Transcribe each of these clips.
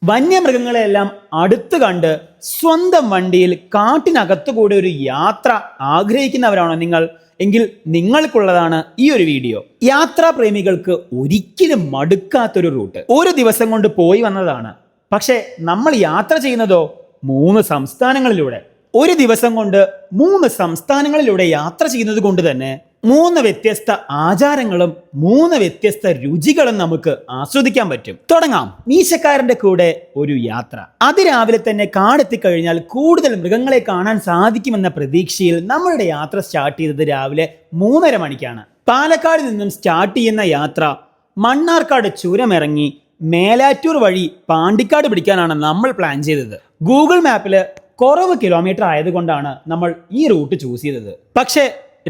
വന്യമൃഗങ്ങളെല്ലാം അടുത്ത് കണ്ട് സ്വന്തം വണ്ടിയിൽ കാട്ടിനകത്തുകൂടെ ഒരു യാത്ര ആഗ്രഹിക്കുന്നവരാണോ നിങ്ങൾ? എങ്കിൽ നിങ്ങൾക്കുള്ളതാണ് ഈ ഒരു വീഡിയോ. യാത്രാ പ്രേമികൾക്ക് ഒരിക്കലും മടുക്കാത്തൊരു റൂട്ട്. ഒരു ദിവസം കൊണ്ട് പോയി വന്നതാണ്. പക്ഷെ നമ്മൾ യാത്ര ചെയ്യുന്നതോ 3 സംസ്ഥാനങ്ങളിലൂടെ. ഒരു ദിവസം കൊണ്ട് 3 സംസ്ഥാനങ്ങളിലൂടെ യാത്ര ചെയ്യുന്നത് കൊണ്ട് തന്നെ 3 വ്യത്യസ്ത ആചാരങ്ങളും 3 വ്യത്യസ്ത രുചികളും നമുക്ക് ആസ്വദിക്കാൻ പറ്റും. തുടങ്ങാം. മീശക്കാരന്റെ കൂടെ ഒരു യാത്ര. അതിരാവിലെ തന്നെ കാടെത്തിക്കഴിഞ്ഞാൽ കൂടുതൽ മൃഗങ്ങളെ കാണാൻ സാധിക്കുമെന്ന പ്രതീക്ഷയിൽ നമ്മളുടെ യാത്ര സ്റ്റാർട്ട് ചെയ്തത് രാവിലെ 3:30 മണിക്കാണ്. പാലക്കാട് നിന്നും സ്റ്റാർട്ട് ചെയ്യുന്ന യാത്ര മണ്ണാർക്കാട് ചുരമിറങ്ങി മേലാറ്റൂർ വഴി പാണ്ടിക്കാട് പിടിക്കാനാണ് നമ്മൾ പ്ലാൻ ചെയ്തത്. ഗൂഗിൾ മാപ്പില് കുറവ് കിലോമീറ്റർ ആയതുകൊണ്ടാണ് നമ്മൾ ഈ റൂട്ട് ചൂസ് ചെയ്തത്. പക്ഷേ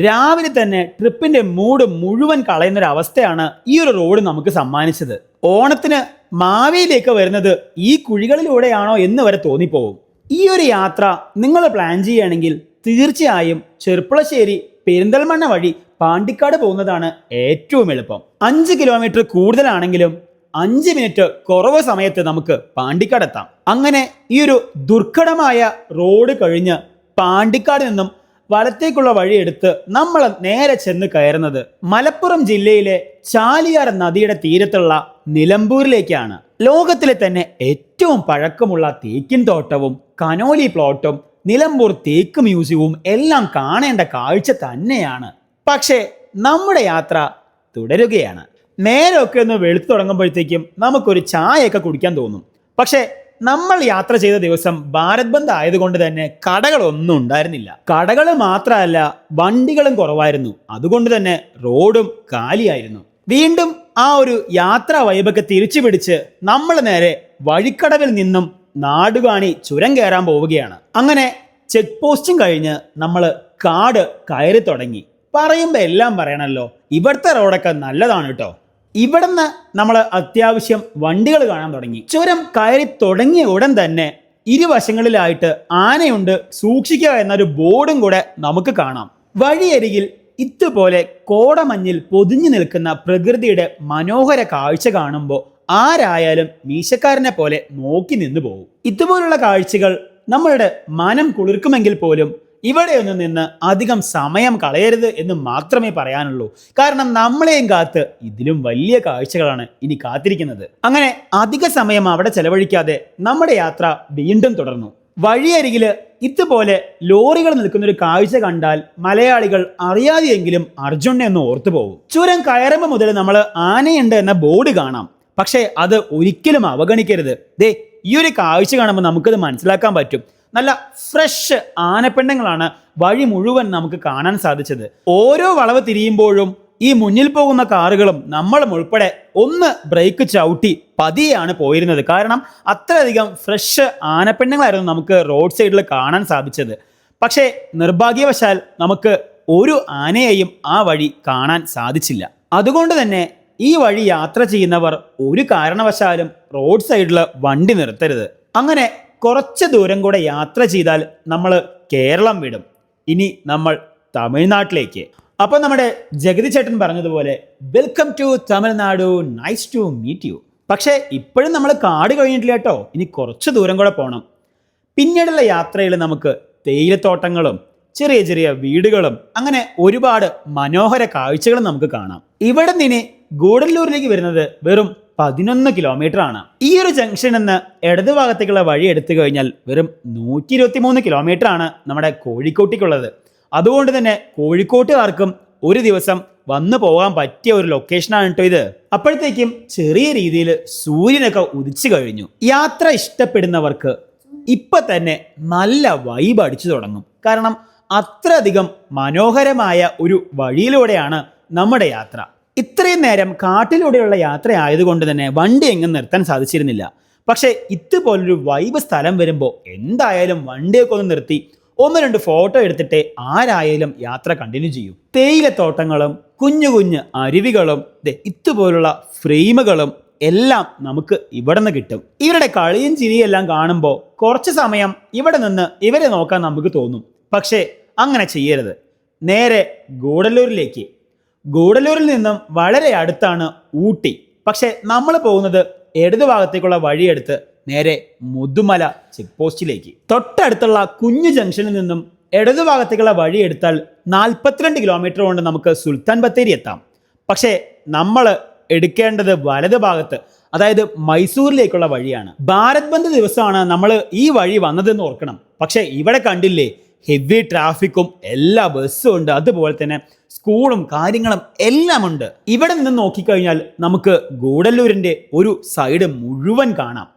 രാവിലെ തന്നെ ട്രിപ്പിന്റെ മൂഡ് മുഴുവൻ കളയുന്ന ഒരു അവസ്ഥയാണ് ഈ ഒരു റോഡ് നമുക്ക് സമ്മാനിച്ചത്. ഓണത്തിന് മാവേലിയൊക്കെ വരുന്നത് ഈ കുഴികളിലൂടെയാണോ എന്ന് വരെ തോന്നിപ്പോവും. ഈ ഒരു യാത്ര നിങ്ങൾ പ്ലാൻ ചെയ്യുകയാണെങ്കിൽ തീർച്ചയായും ചെർപ്പുളശ്ശേരി പെരിന്തൽമണ്ണ വഴി പാണ്ടിക്കാട് പോകുന്നതാണ് ഏറ്റവും എളുപ്പം. 5 കിലോമീറ്റർ കൂടുതലാണെങ്കിലും 5 മിനിറ്റ് കുറവ് സമയത്ത് നമുക്ക് പാണ്ടിക്കാട് എത്താം. അങ്ങനെ ഈ ഒരു ദുർഘടമായ റോഡ് കഴിഞ്ഞ് പാണ്ടിക്കാട് നിന്നും വലത്തേക്കുള്ള വഴിയെടുത്ത് നമ്മൾ നേരെ ചെന്ന് കയറുന്നത് മലപ്പുറം ജില്ലയിലെ ചാലിയാർ നദിയുടെ തീരത്തുള്ള നിലമ്പൂരിലേക്കാണ്. ലോകത്തിലെ തന്നെ ഏറ്റവും പഴക്കമുള്ള തേക്കിൻ തോട്ടവും കനോലി പ്ലോട്ടും നിലമ്പൂർ തേക്ക് മ്യൂസിയവും എല്ലാം കാണേണ്ട കാഴ്ച തന്നെയാണ്. പക്ഷേ നമ്മുടെ യാത്ര തുടരുകയാണ്. നേരമൊക്കെ ഒന്ന് വെളുത്തു തുടങ്ങുമ്പോഴത്തേക്കും നമുക്കൊരു ചായയൊക്കെ കുടിക്കാൻ തോന്നും. പക്ഷേ നമ്മൾ യാത്ര ചെയ്ത ദിവസം ഭാരത് ബന്ദ് ആയതുകൊണ്ട് തന്നെ കടകളൊന്നും ഉണ്ടായിരുന്നില്ല. കടകൾ മാത്രമല്ല, വണ്ടികളും കുറവായിരുന്നു. അതുകൊണ്ട് തന്നെ റോഡും കാലിയായിരുന്നു. വീണ്ടും ആ ഒരു യാത്രാ വൈബൊക്കെ തിരിച്ചു പിടിച്ച് നമ്മൾ നേരെ വഴിക്കടവിൽ നിന്നും നാടുകാണി ചുരം കയറാൻ പോവുകയാണ്. അങ്ങനെ ചെക്ക് പോസ്റ്റും കഴിഞ്ഞ് നമ്മൾ കാട് കയറി തുടങ്ങി. പറയുമ്പോൾ എല്ലാം പറയണല്ലോ, ഇവിടുത്തെ റോഡൊക്കെ നല്ലതാണ് കേട്ടോ. ഇവിടുന്ന് നമ്മൾ അത്യാവശ്യം വണ്ടികൾ കാണാൻ തുടങ്ങി. ചുരം കയറി തുടങ്ങിയ ഉടൻ തന്നെ ഇരുവശങ്ങളിലായിട്ട് ആനയുണ്ട് സൂക്ഷിക്കുക എന്നൊരു ബോർഡും കൂടെ നമുക്ക് കാണാം. വഴിയരികിൽ ഇതുപോലെ കോടമഞ്ഞിൽ പൊതിഞ്ഞു നിൽക്കുന്ന പ്രകൃതിയുടെ മനോഹര കാഴ്ച കാണുമ്പോൾ ആരായാലും മീശക്കാരനെ പോലെ നോക്കി നിന്നു പോകും. ഇതുപോലുള്ള കാഴ്ചകൾ നമ്മളുടെ മനം കുളിർക്കുമെങ്കിൽ പോലും ഇവിടെയൊന്നും നിന്ന് അധികം സമയം കളയരുത് എന്ന് മാത്രമേ പറയാനുള്ളൂ. കാരണം നമ്മളെയും കാത്ത് ഇതിലും വലിയ കാഴ്ചകളാണ് ഇനി കാത്തിരിക്കുന്നത്. അങ്ങനെ അധിക സമയം അവിടെ ചെലവഴിക്കാതെ നമ്മുടെ യാത്ര വീണ്ടും തുടർന്നു. വഴിയരികില് ഇതുപോലെ ലോറികൾ നിൽക്കുന്ന ഒരു കാഴ്ച കണ്ടാൽ മലയാളികൾ അറിയാതെയെങ്കിലും അർജുനെ ഒന്ന് ഓർത്തു പോകും. ചുരം കയറുമ്പോൾ മുതൽ നമ്മൾ ആനയുണ്ട് എന്ന ബോർഡ് കാണാം. പക്ഷേ അത് ഒരിക്കലും അവഗണിക്കരുത്. ഈ ഒരു കാഴ്ച കാണുമ്പോൾ നമുക്കത് മനസ്സിലാക്കാൻ പറ്റും. നല്ല ഫ്രഷ് ആനപ്പെണ്ണങ്ങളാണ് വഴി മുഴുവൻ നമുക്ക് കാണാൻ സാധിച്ചത്. ഓരോ വളവ് തിരിയുമ്പോഴും ഈ മുന്നിൽ പോകുന്ന കാറുകളും നമ്മളും ഉൾപ്പെടെ ഒന്ന് ബ്രേക്ക് ചവിട്ടി പതിയാണ് പോയിരുന്നത്. കാരണം അത്രയധികം ഫ്രഷ് ആനപ്പെണ്ണങ്ങളായിരുന്നു നമുക്ക് റോഡ് സൈഡിൽ കാണാൻ സാധിച്ചത്. പക്ഷേ നിർഭാഗ്യവശാൽ നമുക്ക് ഒരു ആനയെയും ആ വഴി കാണാൻ സാധിച്ചില്ല. അതുകൊണ്ട് തന്നെ ഈ വഴി യാത്ര ചെയ്യുന്നവർ ഒരു കാരണവശാലും റോഡ് സൈഡിൽ വണ്ടി നിർത്തരുത്. അങ്ങനെ കുറച്ച് ദൂരം കൂടെ യാത്ര ചെയ്താൽ നമ്മൾ കേരളം വിടും. ഇനി നമ്മൾ തമിഴ്നാട്ടിലേക്ക്. അപ്പൊ നമ്മുടെ ജഗതി ചേട്ടൻ പറഞ്ഞതുപോലെ welcome to Tamil Nadu, nice to meet you. പക്ഷേ ഇപ്പോഴും നമ്മൾ കാട് കഴിഞ്ഞിട്ടില്ല കേട്ടോ. ഇനി കുറച്ച് ദൂരം കൂടെ പോകണം. പിന്നീടുള്ള യാത്രയിൽ നമുക്ക് തേയിലത്തോട്ടങ്ങളും ചെറിയ ചെറിയ വീടുകളും അങ്ങനെ ഒരുപാട് മനോഹര കാഴ്ചകളും നമുക്ക് കാണാം. ഇവിടെ നിന്ന് ഗൂഡല്ലൂരിലേക്ക് വരുന്നത് വെറും 11 കിലോമീറ്റർ ആണ്. ഈ ഒരു ജംഗ്ഷനിൽ നിന്ന് ഇടതുഭാഗത്തേക്കുള്ള വഴി എടുത്തു കഴിഞ്ഞാൽ വെറും 123 കിലോമീറ്റർ ആണ് നമ്മുടെ കോഴിക്കോട്ടേക്കുള്ളത്. അതുകൊണ്ട് തന്നെ കോഴിക്കോട്ടുകാർക്കും ഒരു ദിവസം വന്നു പോകാൻ പറ്റിയ ഒരു ലൊക്കേഷനാണ് കേട്ടോ ഇത്. അപ്പോഴത്തേക്കും ചെറിയ രീതിയിൽ സൂര്യനൊക്കെ ഉദിച്ചു കഴിഞ്ഞു. യാത്ര ഇഷ്ടപ്പെടുന്നവർക്ക് ഇപ്പൊ തന്നെ നല്ല വൈബ് അടിച്ചു തുടങ്ങും. കാരണം അത്രയധികം മനോഹരമായ ഒരു വഴിയിലൂടെയാണ് നമ്മുടെ യാത്ര. ഇത്രയും നേരം കാട്ടിലൂടെയുള്ള യാത്ര ആയതുകൊണ്ട് തന്നെ വണ്ടി എങ്ങും നിർത്താൻ സാധിച്ചിരുന്നില്ല. പക്ഷേ ഇതുപോലൊരു വൈബ് സ്ഥലം വരുമ്പോൾ എന്തായാലും വണ്ടിയൊക്കെ ഒന്ന് നിർത്തി 1-2 ഫോട്ടോ എടുത്തിട്ടേ ആരായാലും യാത്ര കണ്ടിന്യൂ ചെയ്യും. തേയിലത്തോട്ടങ്ങളും കുഞ്ഞു കുഞ്ഞു അരുവികളും ഇതുപോലുള്ള ഫ്രെയിമുകളും എല്ലാം നമുക്ക് ഇവിടെ നിന്ന് കിട്ടും. ഇവരുടെ കളിയും ചിരിയും എല്ലാം കാണുമ്പോൾ കുറച്ച് സമയം ഇവിടെ നിന്ന് ഇവരെ നോക്കാൻ നമുക്ക് തോന്നും. പക്ഷേ അങ്ങനെ ചെയ്യരുത്. നേരെ ഗൂഡല്ലൂരിലേക്ക്. ഗൂഡല്ലൂരിൽ നിന്നും വളരെ അടുത്താണ് ഊട്ടി. പക്ഷെ നമ്മൾ പോകുന്നത് ഇടതുഭാഗത്തേക്കുള്ള വഴിയെടുത്ത് നേരെ മുതുമല ചെക്ക് പോസ്റ്റിലേക്ക്. തൊട്ടടുത്തുള്ള കുഞ്ഞു ജംഗ്ഷനിൽ നിന്നും ഇടതുഭാഗത്തേക്കുള്ള വഴി എടുത്താൽ 42 കിലോമീറ്റർ കൊണ്ട് നമുക്ക് സുൽത്താൻ ബത്തേരി എത്താം. പക്ഷേ നമ്മൾ എടുക്കേണ്ടത് വലത് ഭാഗത്ത്, അതായത് മൈസൂരിലേക്കുള്ള വഴിയാണ്. ഭാരത് ബന്ദ് ദിവസമാണ് നമ്മൾ ഈ വഴി വന്നതെന്ന് ഓർക്കണം. പക്ഷേ ഇവിടെ കണ്ടില്ലേ, ഹെവി ട്രാഫിക്കും എല്ലാ ബസ്സും ഉണ്ട്, അതുപോലെ തന്നെ സ്കൂളും കാര്യങ്ങളും എല്ലാം ഉണ്ട്. ഇവിടെ നിന്ന് നോക്കിക്കഴിഞ്ഞാൽ നമുക്ക് ഗൂഡല്ലൂരിൻ്റെ ഒരു സൈഡ് മുഴുവൻ കാണാം.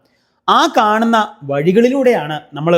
ആ കാണുന്ന വഴികളിലൂടെയാണ് നമ്മൾ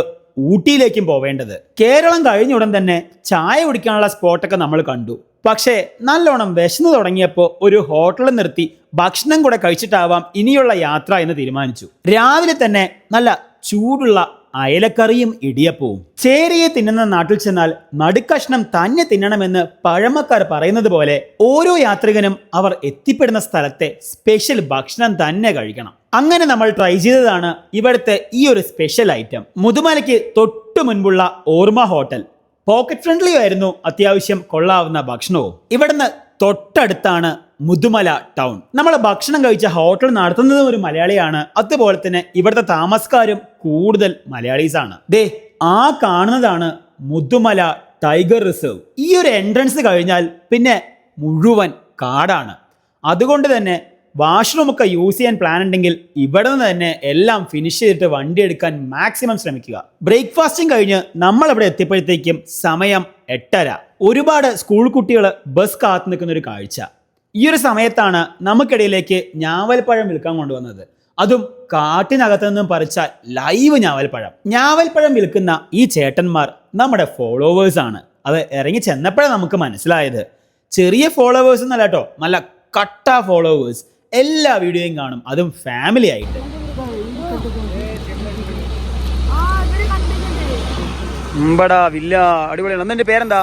ഊട്ടിയിലേക്കും പോവേണ്ടത്. കേരളം കഴിഞ്ഞ ഉടൻ തന്നെ ചായ കുടിക്കാനുള്ള സ്പോട്ടൊക്കെ നമ്മൾ കണ്ടു. പക്ഷേ നല്ലോണം വിശന്നു തുടങ്ങിയപ്പോൾ ഒരു ഹോട്ടലിൽ നിർത്തി ഭക്ഷണം കൂടെ കഴിച്ചിട്ടാവാം ഇനിയുള്ള യാത്ര എന്ന് തീരുമാനിച്ചു. രാവിലെ തന്നെ നല്ല ചൂടുള്ള അയലക്കറിയും ഇടിയപ്പവും. ചേരിയെ തിന്നുന്ന നാട്ടിൽ ചെന്നാൽ നടുക്കഷ്ണം തന്നെ തിന്നണമെന്ന് പഴമക്കാർ പറയുന്നത് പോലെ ഓരോ യാത്രികനും അവർ എത്തിപ്പെടുന്ന സ്ഥലത്തെ സ്പെഷ്യൽ ഭക്ഷണം തന്നെ കഴിക്കണം. അങ്ങനെ നമ്മൾ ട്രൈ ചെയ്തതാണ് ഇവിടുത്തെ ഈ ഒരു സ്പെഷ്യൽ ഐറ്റം. മുതുമലയ്ക്ക് തൊട്ടു മുൻപുള്ള ഓർമ്മ ഹോട്ടൽ പോക്കറ്റ് ഫ്രണ്ട്ലി ആയിരുന്നു, അത്യാവശ്യം കൊള്ളാവുന്ന ഭക്ഷണവും. ഇവിടുന്ന് തൊട്ടടുത്താണ് മുതുമല ടൗൺ. നമ്മൾ ഭക്ഷണം കഴിച്ച ഹോട്ടൽ നടത്തുന്നത് ഒരു മലയാളിയാണ്, അതുപോലെ തന്നെ ഇവിടുത്തെ താമസക്കാരും കൂടുതൽ മലയാളീസ് ആണ്. ദേ ആ കാണുന്നതാണ് മുതുമല ടൈഗർ റിസർവ്. ഈ ഒരു എൻട്രൻസ് കഴിഞ്ഞാൽ പിന്നെ മുഴുവൻ കാടാണ്. അതുകൊണ്ട് തന്നെ വാഷ്റൂം ഒക്കെ യൂസ് ചെയ്യാൻ പ്ലാൻ ഉണ്ടെങ്കിൽ ഇവിടെ നിന്ന് തന്നെ എല്ലാം ഫിനിഷ് ചെയ്തിട്ട് വണ്ടി എടുക്കാൻ മാക്സിമം ശ്രമിക്കുക. ബ്രേക്ക്ഫാസ്റ്റും കഴിഞ്ഞ് നമ്മൾ ഇവിടെ എത്തിയപ്പോഴത്തേക്കും സമയം 8:30. ഒരുപാട് സ്കൂൾ കുട്ടികൾ ബസ് കാത്തു നിൽക്കുന്ന ഒരു കാഴ്ച. ഈ ഒരു സമയത്താണ് നമുക്കിടയിലേക്ക് ഞാവൽപ്പഴം വിൽക്കാൻ കൊണ്ടുവന്നത്. അതും കാട്ടിനകത്ത് നിന്നും പറിച്ച ലൈവ് ഞാവൽപ്പഴം വിൽക്കുന്ന ഈ ചേട്ടന്മാർ നമ്മുടെ ഫോളോവേഴ്സ് ആണ്. അത് ഇറങ്ങി ചെന്നപ്പോഴാണ് നമുക്ക് മനസ്സിലായത്. ചെറിയ ഫോളോവേഴ്സ് എന്നല്ല കേട്ടോ, നല്ല കട്ട ഫോളോവേഴ്സ്. എല്ലാ വീഡിയോയും കാണും, അതും ഫാമിലി ആയിട്ട്. അടിപൊളിയാണ്. എന്നെ പേരെന്താ?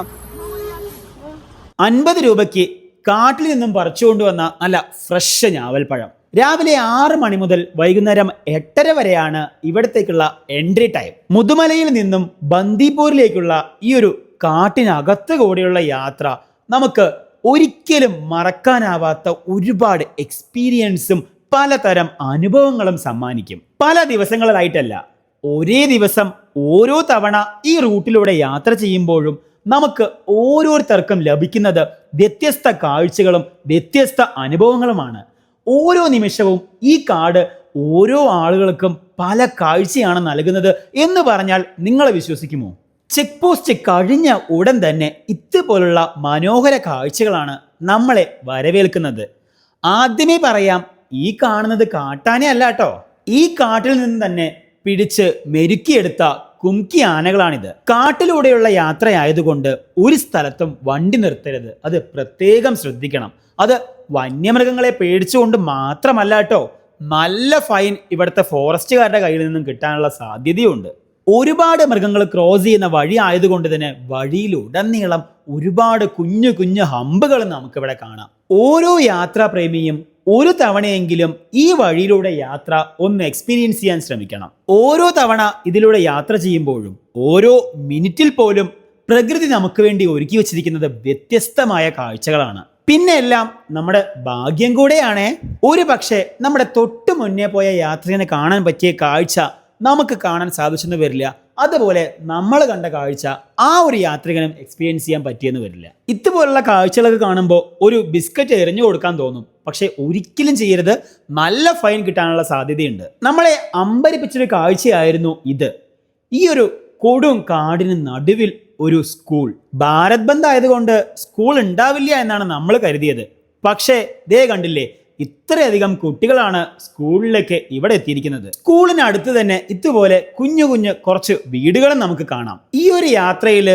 50 രൂപയ്ക്ക് കാട്ടിൽ നിന്നും പറിച്ചുകൊണ്ടുവന്ന നല്ല ഫ്രഷ് ഞാവൽപ്പഴം. രാവിലെ 6 മണി മുതൽ വൈകുന്നേരം 8:30 വരെയാണ് ഇവിടത്തേക്കുള്ള എൻട്രി ടൈം. മുതുമലയിൽ നിന്നും ബന്ദിപ്പൂരിലേക്കുള്ള ഈ ഒരു കാട്ടിനകത്ത് കൂടെയുള്ള യാത്ര നമുക്ക് ഒരിക്കലും മറക്കാനാവാത്ത ഒരുപാട് എക്സ്പീരിയൻസും പലതരം അനുഭവങ്ങളും സമ്മാനിക്കും. പല ദിവസങ്ങളിലായിട്ടല്ല, ഒരേ ദിവസം ഓരോ തവണ ഈ റൂട്ടിലൂടെ യാത്ര ചെയ്യുമ്പോഴും നമുക്ക് ഓരോരുത്തർക്കും ലഭിക്കുന്നത് വ്യത്യസ്ത കാഴ്ചകളും വ്യത്യസ്ത അനുഭവങ്ങളുമാണ്. ഓരോ നിമിഷവും ഈ കാട് ഓരോ ആളുകൾക്കും പല കാഴ്ചയാണ് നൽകുന്നത് എന്ന് പറഞ്ഞാൽ നിങ്ങൾ വിശ്വസിക്കുമോ? ചെക്ക് പോസ്റ്റ് കഴിഞ്ഞ ഉടൻ തന്നെ ഇതുപോലുള്ള മനോഹര കാഴ്ചകളാണ് നമ്മളെ വരവേൽക്കുന്നത്. ആദ്യമേ പറയാം, ഈ കാണുന്നത് കാട്ടാനെ അല്ല കേട്ടോ. ഈ കാട്ടിൽ നിന്ന് തന്നെ പിടിച്ച് മെരുക്കിയെടുത്ത കുംകി ആനകളാണിത്. കാട്ടിലൂടെയുള്ള യാത്രയായതുകൊണ്ട് ഒരു സ്ഥലത്തും വണ്ടി നിർത്തരുത്, അത് പ്രത്യേകം ശ്രദ്ധിക്കണം. അത് വന്യമൃഗങ്ങളെ പേടിച്ചുകൊണ്ട് മാത്രമല്ല കേട്ടോ, നല്ല ഫൈൻ ഇവിടുത്തെ ഫോറസ്റ്റുകാരുടെ കയ്യിൽ നിന്നും കിട്ടാനുള്ള സാധ്യതയുണ്ട്. ഒരുപാട് മൃഗങ്ങൾ ക്രോസ് ചെയ്യുന്ന വഴി ആയതുകൊണ്ട് തന്നെ വഴിയിലുടനീളം ഒരുപാട് കുഞ്ഞു കുഞ്ഞു ഹമ്പുകൾ നമുക്കിവിടെ കാണാം. ഓരോ യാത്രാപ്രേമിയും ഒരു തവണയെങ്കിലും ഈ വഴിയിലൂടെ യാത്ര ഒന്ന് എക്സ്പീരിയൻസ് ചെയ്യാൻ ശ്രമിക്കണം. ഓരോ തവണ ഇതിലൂടെ യാത്ര ചെയ്യുമ്പോഴും ഓരോ മിനിറ്റിൽ പോലും പ്രകൃതി നമുക്ക് വേണ്ടി ഒരുക്കി വെച്ചിരിക്കുന്നത് വ്യത്യസ്തമായ കാഴ്ചകളാണ്. പിന്നെ എല്ലാം നമ്മുടെ ഭാഗ്യം കൂടെയാണ്. ഒരു പക്ഷേ നമ്മുടെ തൊട്ടു മുന്നേ പോയ യാത്രികനെ കാണാൻ പറ്റിയ കാഴ്ച നമുക്ക് കാണാൻ സാധിച്ചെന്ന് വരില്ല, അതുപോലെ നമ്മൾ കണ്ട കാഴ്ച ആ ഒരു യാത്രികനും എക്സ്പീരിയൻസ് ചെയ്യാൻ പറ്റിയെന്ന് വരില്ല. ഇതുപോലുള്ള കാഴ്ചകളൊക്കെ കാണുമ്പോൾ ഒരു ബിസ്ക്കറ്റ് എറിഞ്ഞു കൊടുക്കാൻ തോന്നും, പക്ഷെ ഒരിക്കലും ചെയ്യരുത്, നല്ല ഫൈൻ കിട്ടാനുള്ള സാധ്യതയുണ്ട്. നമ്മളെ അമ്പരിപ്പിച്ചൊരു കാഴ്ചയായിരുന്നു ഇത്. ഈ ഒരു കൊടും കാടിന് നടുവിൽ ഒരു സ്കൂൾ. ഭാരത് ബന്ദ് ആയതുകൊണ്ട് സ്കൂൾ ഉണ്ടാവില്ല എന്നാണ് നമ്മൾ കരുതിയത്. പക്ഷേ ദേ കണ്ടില്ലേ, ഇത്രയധികം കുട്ടികളാണ് സ്കൂളിലേക്ക് ഇവിടെ എത്തിയിരിക്കുന്നത്. സ്കൂളിന് അടുത്ത് തന്നെ ഇതുപോലെ കുഞ്ഞു കുഞ്ഞു കുറച്ച് വീടുകളും നമുക്ക് കാണാം. ഈ ഒരു യാത്രയിൽ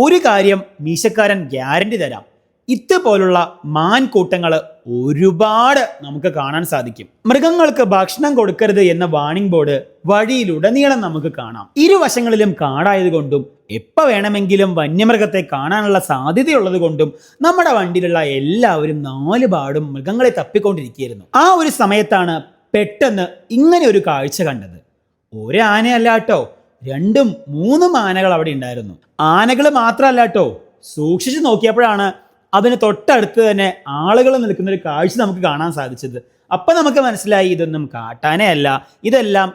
ഒരു കാര്യം മീശക്കാരൻ ഗ്യാരണ്ടി തരാം, ഇതുപോലുള്ള മാൻകൂട്ടങ്ങൾ ഒരുപാട് നമുക്ക് കാണാൻ സാധിക്കും. മൃഗങ്ങൾക്ക് ഭക്ഷണം കൊടുക്കരുത് എന്ന വാണിംഗ് ബോർഡ് വഴിയിലുടനീളം നമുക്ക് കാണാം. ഇരുവശങ്ങളിലും കാടായതുകൊണ്ടും എപ്പോൾ വേണമെങ്കിലും വന്യമൃഗത്തെ കാണാനുള്ള സാധ്യതയുള്ളത് കൊണ്ടും നമ്മുടെ വണ്ടിയിലുള്ള എല്ലാവരും 4 പാടും മൃഗങ്ങളെ തപ്പിക്കൊണ്ടിരിക്കുകയായിരുന്നു. ആ ഒരു സമയത്താണ് പെട്ടെന്ന് ഇങ്ങനെ ഒരു കാഴ്ച കണ്ടത്. ഒരു ആനയല്ല കേട്ടോ, 2-3 ആനകൾ അവിടെ ഉണ്ടായിരുന്നു. ആനകൾ മാത്രമല്ല കേട്ടോ, സൂക്ഷിച്ചു നോക്കിയപ്പോഴാണ് അതിന് തൊട്ടടുത്ത് തന്നെ ആളുകൾ നിൽക്കുന്ന ഒരു കാഴ്ച നമുക്ക് കാണാൻ സാധിച്ചത്. അപ്പൊ നമുക്ക് മനസ്സിലായി ഇതൊന്നും കാട്ടാനേ അല്ല, ഇതെല്ലാം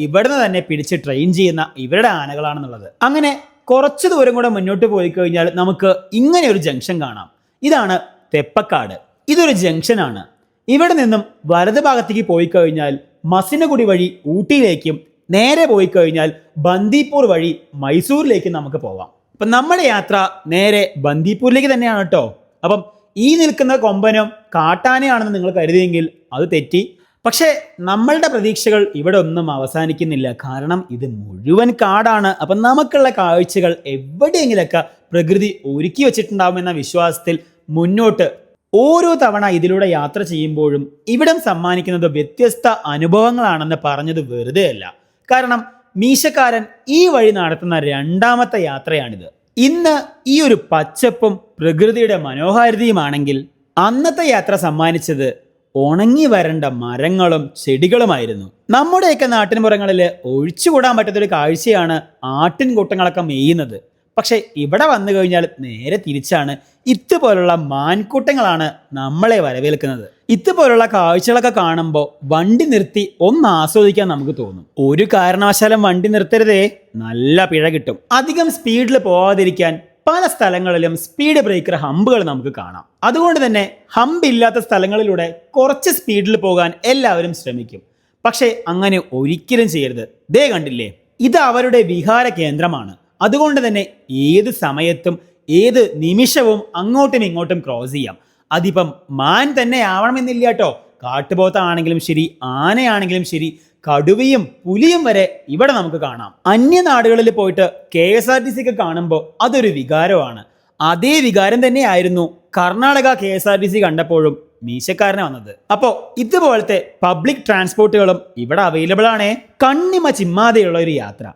ഇവിടുന്ന് തന്നെ പിടിച്ച് ട്രെയിൻ ചെയ്യുന്ന ഇവരുടെ ആനകളാണെന്നുള്ളത്. അങ്ങനെ കുറച്ച് ദൂരം കൂടെ മുന്നോട്ട് പോയി കഴിഞ്ഞാൽ നമുക്ക് ഇങ്ങനെ ഒരു ജംഗ്ഷൻ കാണാം. ഇതാണ് തെപ്പക്കാട്. ഇതൊരു ജംഗ്ഷനാണ്. ഇവിടെ നിന്നും വലത് ഭാഗത്തേക്ക് പോയി കഴിഞ്ഞാൽ മസിനഗുഡി വഴി ഊട്ടിയിലേക്കും, നേരെ പോയി കഴിഞ്ഞാൽ ബന്ദിപ്പൂർ വഴി മൈസൂരിലേക്കും നമുക്ക് പോവാം. അപ്പം നമ്മുടെ യാത്ര നേരെ ബന്ദിപ്പൂരിലേക്ക് തന്നെയാണ് കേട്ടോ. അപ്പം ഈ നിൽക്കുന്ന കൊമ്പനം കാട്ടാനയാണെന്ന് നിങ്ങൾ കരുതിയെങ്കിൽ അത് തെറ്റി. പക്ഷേ നമ്മളുടെ പ്രതീക്ഷകൾ ഇവിടെ ഒന്നും അവസാനിക്കുന്നില്ല. കാരണം ഇത് മുഴുവൻ കാടാണ്. അപ്പം നമുക്കുള്ള കാഴ്ചകൾ എവിടെയെങ്കിലൊക്കെ പ്രകൃതി ഒരുക്കി വെച്ചിട്ടുണ്ടാവുമെന്ന വിശ്വാസത്തിൽ മുന്നോട്ട് ഓരോ തവണ ഇതിലൂടെ യാത്ര ചെയ്യുമ്പോഴും ഇവിടം സമ്മാനിക്കുന്നത് വ്യത്യസ്ത അനുഭവങ്ങളാണെന്ന് പറഞ്ഞത് വെറുതെ അല്ല. കാരണം മീശക്കാരൻ ഈ വഴി നടത്തുന്ന രണ്ടാമത്തെ യാത്രയാണിത്. ഇന്ന് ഈ ഒരു പച്ചപ്പും പ്രകൃതിയുടെ മനോഹാരിതയുമാണെങ്കിൽ അന്നത്തെ യാത്ര സമ്മാനിച്ചത് ഉണങ്ങി വരേണ്ട മരങ്ങളും ചെടികളുമായിരുന്നു. നമ്മുടെയൊക്കെ നാട്ടിൻപുറങ്ങളിൽ ഒഴിച്ചുകൂടാൻ പറ്റാത്തൊരു കാഴ്ചയാണ് ആട്ടിൻകൂട്ടങ്ങളൊക്കെ മേയുന്നത്. പക്ഷെ ഇവിടെ വന്നു കഴിഞ്ഞാൽ നേരെ തിരിച്ചാണ്. ഇതുപോലുള്ള മാൻകൂട്ടങ്ങളാണ് നമ്മളെ വരവേൽക്കുന്നത്. ഇതുപോലുള്ള കാഴ്ചകളൊക്കെ കാണുമ്പോൾ വണ്ടി നിർത്തി ഒന്ന് ആസ്വദിക്കാൻ നമുക്ക് തോന്നും. ഒരു കാരണവശാലും വണ്ടി നിർത്തരുതേ, നല്ല പിഴ കിട്ടും. അധികം സ്പീഡിൽ പോവാതിരിക്കാൻ പല സ്ഥലങ്ങളിലും സ്പീഡ് ബ്രേക്കർ ഹമ്പുകൾ നമുക്ക് കാണാം. അതുകൊണ്ട് തന്നെ ഹമ്പ് ഇല്ലാത്ത സ്ഥലങ്ങളിലൂടെ കുറച്ച് സ്പീഡിൽ പോകാൻ എല്ലാവരും ശ്രമിക്കും. പക്ഷേ അങ്ങനെ ഒരിക്കലും ചെയ്യരുത്. ദേ കണ്ടില്ലേ, ഇത് അവരുടെ വിഹാര കേന്ദ്രമാണ്. അതുകൊണ്ട് തന്നെ ഏത് സമയത്തും ഏത് നിമിഷവും അങ്ങോട്ടും ഇങ്ങോട്ടും ക്രോസ് ചെയ്യാം. അതിപ്പം മാൻ തന്നെ ആവണമെന്നില്ല കേട്ടോ. കാട്ടുപോത്താണെങ്കിലും ശരി, ആനയാണെങ്കിലും ശരി, കടുവയും പുലിയും വരെ ഇവിടെ നമുക്ക് കാണാം. അന്യനാടുകളിൽ പോയിട്ട് KSRTC ഒക്കെ കാണുമ്പോൾ അതൊരു വികാരമാണ്. അതേ വികാരം തന്നെയായിരുന്നു കർണാടക KSRTC കണ്ടപ്പോഴും മീശക്കാരനെ വന്നത്. അപ്പോൾ ഇതുപോലത്തെ പബ്ലിക് ട്രാൻസ്പോർട്ടുകളും ഇവിടെ അവൈലബിൾ ആണേ. കണ്ണിമ ചിമ്മാതെയുള്ള ഒരു യാത്ര.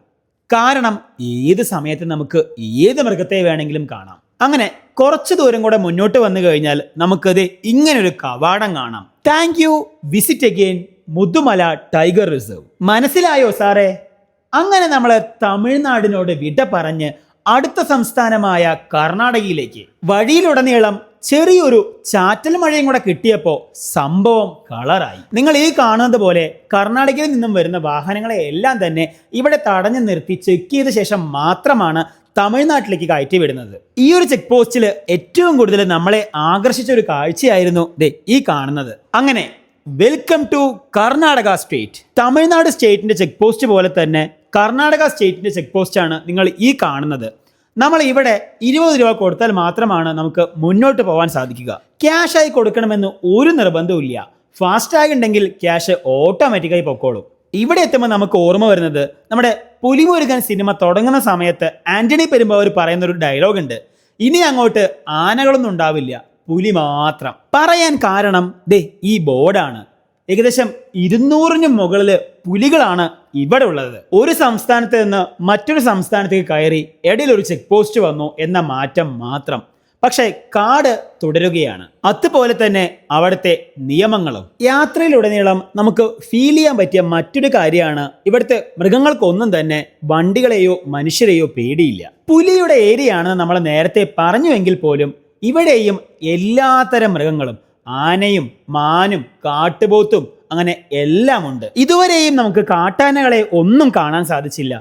കാരണം ഏത് സമയത്ത് നമുക്ക് ഏത് മൃഗത്തെ വേണമെങ്കിലും കാണാം. അങ്ങനെ കുറച്ച് ദൂരം കൂടെ മുന്നോട്ട് വന്നു കഴിഞ്ഞാൽ നമുക്കത് ഇങ്ങനൊരു കവാടം കാണാം. Thank you, visit again Mudumalai tiger reserve. മനസ്സിലായോ സാറേ? അങ്ങനെ നമ്മൾ തമിഴ്നാടിനോട് വിട പറഞ്ഞ് അടുത്ത സംസ്ഥാനമായ കർണാടകയിലേക്ക് വഴിയിലുടനീളം ചെറിയൊരു ചാറ്റൽ മഴയും കൂടെ കിട്ടിയപ്പോൾ സംഭവം കളറായി. നിങ്ങൾ ഈ കാണുന്നത് പോലെ കർണാടകയിൽ നിന്നും വരുന്ന വാഹനങ്ങളെ എല്ലാം തന്നെ ഇവിടെ തടഞ്ഞു നിർത്തി ചെക്ക് ചെയ്ത ശേഷം മാത്രമാണ് തമിഴ്നാട്ടിലേക്ക് കയറ്റി വിടുന്നത്. ഈ ഒരു ചെക്ക് പോസ്റ്റിൽ ഏറ്റവും കൂടുതൽ നമ്മളെ ആകർഷിച്ച ഒരു കാഴ്ചയായിരുന്നു ഈ കാണുന്നത്. അങ്ങനെ welcome to Karnataka state. Tamil Nadu സ്റ്റേറ്റിന്റെ ചെക്ക് പോസ്റ്റ് പോലെ തന്നെ കർണാടക സ്റ്റേറ്റിന്റെ ചെക്ക് പോസ്റ്റ് ആണ് നിങ്ങൾ ഈ കാണുന്നത്. നമ്മൾ ഇവിടെ 20 രൂപ കൊടുത്താൽ മാത്രമാണ് നമുക്ക് മുന്നോട്ട് പോകാൻ സാധിക്കുക. ക്യാഷായി കൊടുക്കണമെന്ന് ഒരു നിർബന്ധവും ഇല്ല. ഫാസ്ടാഗ് ഉണ്ടെങ്കിൽ ക്യാഷ് ഓട്ടോമാറ്റിക്കായി പൊക്കോളും. ഇവിടെ എത്തുമ്പോൾ നമുക്ക് ഓർമ്മ വരുന്നത് നമ്മുടെ പുലിമുരുകൻ സിനിമ തുടങ്ങുന്ന സമയത്ത് ആന്റണി പെരുമ്പാവൂർ പറയുന്ന ഒരു ഡയലോഗ് ഉണ്ട്. ഇനി അങ്ങോട്ട് ആനകളൊന്നും ഉണ്ടാവില്ല, പുലി മാത്രം. പറയാൻ കാരണം ഈ ബോർഡാണ്. ഏകദേശം 200-നും മുകളിൽ പുലികളാണ് ഇവിടെ ഉള്ളത്. ഒരു സംസ്ഥാനത്ത് നിന്ന് മറ്റൊരു സംസ്ഥാനത്തേക്ക് കയറി ഇടയിൽ ഒരു ചെക്ക് പോസ്റ്റ് വന്നു എന്ന മാറ്റം മാത്രം. പക്ഷേ കാട് തുടരുകയാണ്. അതുപോലെ തന്നെ അവിടുത്തെ നിയമങ്ങളും. യാത്രയിലുടനീളം നമുക്ക് ഫീൽ ചെയ്യാൻ പറ്റിയ മറ്റൊരു കാര്യമാണ് ഇവിടുത്തെ മൃഗങ്ങൾക്കൊന്നും തന്നെ വണ്ടികളെയോ മനുഷ്യരെയോ പേടിയില്ല. പുലിയുടെ ഏരിയ ആണെന്ന് നമ്മൾ നേരത്തെ പറഞ്ഞുവെങ്കിൽ പോലും ഇവിടെയും എല്ലാത്തരം മൃഗങ്ങളും, ആനയും മാനും കാട്ടുപോത്തും അങ്ങനെ എല്ലാം ഉണ്ട്. ഇതുവരെയും നമുക്ക് കാട്ടാനകളെ ഒന്നും കാണാൻ സാധിച്ചില്ല.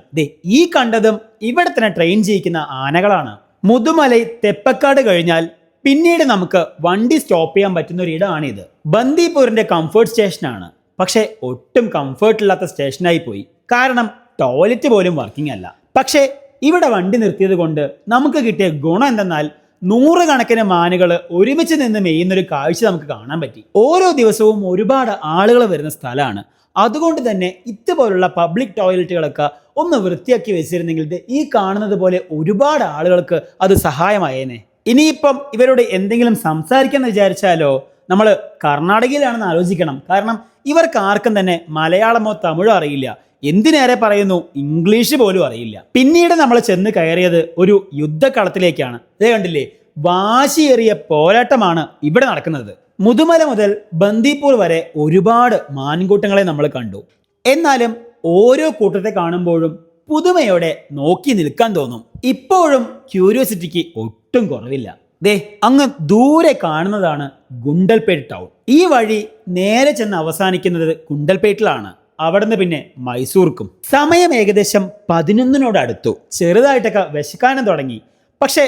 ഈ കണ്ടതും ഇവിടെ തന്നെ ട്രെയിൻ ചെയ്യിക്കുന്ന ആനകളാണ്. മുതുമലൈ തെപ്പക്കാട് കഴിഞ്ഞാൽ പിന്നീട് നമുക്ക് വണ്ടി സ്റ്റോപ്പ് ചെയ്യാൻ പറ്റുന്ന ഒരു ഇടമാണിത്. ബന്ദിപ്പൂരിന്റെ കംഫർട്ട് സ്റ്റേഷനാണ്. പക്ഷെ ഒട്ടും കംഫർട്ട് ഇല്ലാത്ത സ്റ്റേഷനായി പോയി. കാരണം ടോയ്ലറ്റ് പോലും വർക്കിംഗ് അല്ല. പക്ഷേ ഇവിടെ വണ്ടി നിർത്തിയത് കൊണ്ട് നമുക്ക് കിട്ടിയ ഗുണം എന്തെന്നാൽ 100 കണക്കിന് മാനുകൾ ഒരുമിച്ച് നിന്ന് മേയുന്നൊരു കാഴ്ച നമുക്ക് കാണാൻ പറ്റി. ഓരോ ദിവസവും ഒരുപാട് ആളുകൾ വരുന്ന സ്ഥലമാണ്. അതുകൊണ്ട് തന്നെ ഇതുപോലുള്ള പബ്ലിക് ടോയ്ലറ്റുകളൊക്കെ ഒന്ന് വൃത്തിയാക്കി വെച്ചിരുന്നെങ്കിൽ ഈ കാണുന്നത് പോലെ ഒരുപാട് ആളുകൾക്ക് അത് സഹായമായേനെ. ഇനിയിപ്പം ഇവരോട് എന്തെങ്കിലും സംസാരിക്കാന്ന് വിചാരിച്ചാലോ നമ്മൾ കർണാടകയിലാണെന്ന് ആലോചിക്കണം. കാരണം ഇവർക്ക് ആർക്കും തന്നെ മലയാളമോ തമിഴോ അറിയില്ല. എന്തിനേറെ പറയുന്നു, ഇംഗ്ലീഷ് പോലും അറിയില്ല. പിന്നീട് നമ്മൾ ചെന്ന് കയറിയത് ഒരു യുദ്ധക്കളത്തിലേക്കാണ്. ഇതേ കണ്ടില്ലേ, വാശിയേറിയ പോരാട്ടമാണ് ഇവിടെ നടക്കുന്നത്. മുതുമല മുതൽ ബന്ദിപ്പൂർ വരെ ഒരുപാട് മാൻകൂട്ടങ്ങളെ നമ്മൾ കണ്ടു. എന്നാലും ഓരോ കൂട്ടത്തെ കാണുമ്പോഴും പുതുമയോടെ നോക്കി നിൽക്കാൻ തോന്നും. ഇപ്പോഴും ക്യൂരിയോസിറ്റിക്ക് ഒട്ടും കുറവില്ല. ദേ അങ്ങ് ദൂരെ കാണുന്നതാണ് ഗുണ്ടൽപേട്ട് ടൗൺ. ഈ വഴി നേരെ ചെന്ന് അവസാനിക്കുന്നത് ഗുണ്ടൽപേട്ടിലാണ്. അവിടുന്ന് പിന്നെ മൈസൂർക്കും. സമയം ഏകദേശം 11 അടുത്തു. ചെറുതായിട്ടൊക്കെ വിശക്കാനും തുടങ്ങി. പക്ഷെ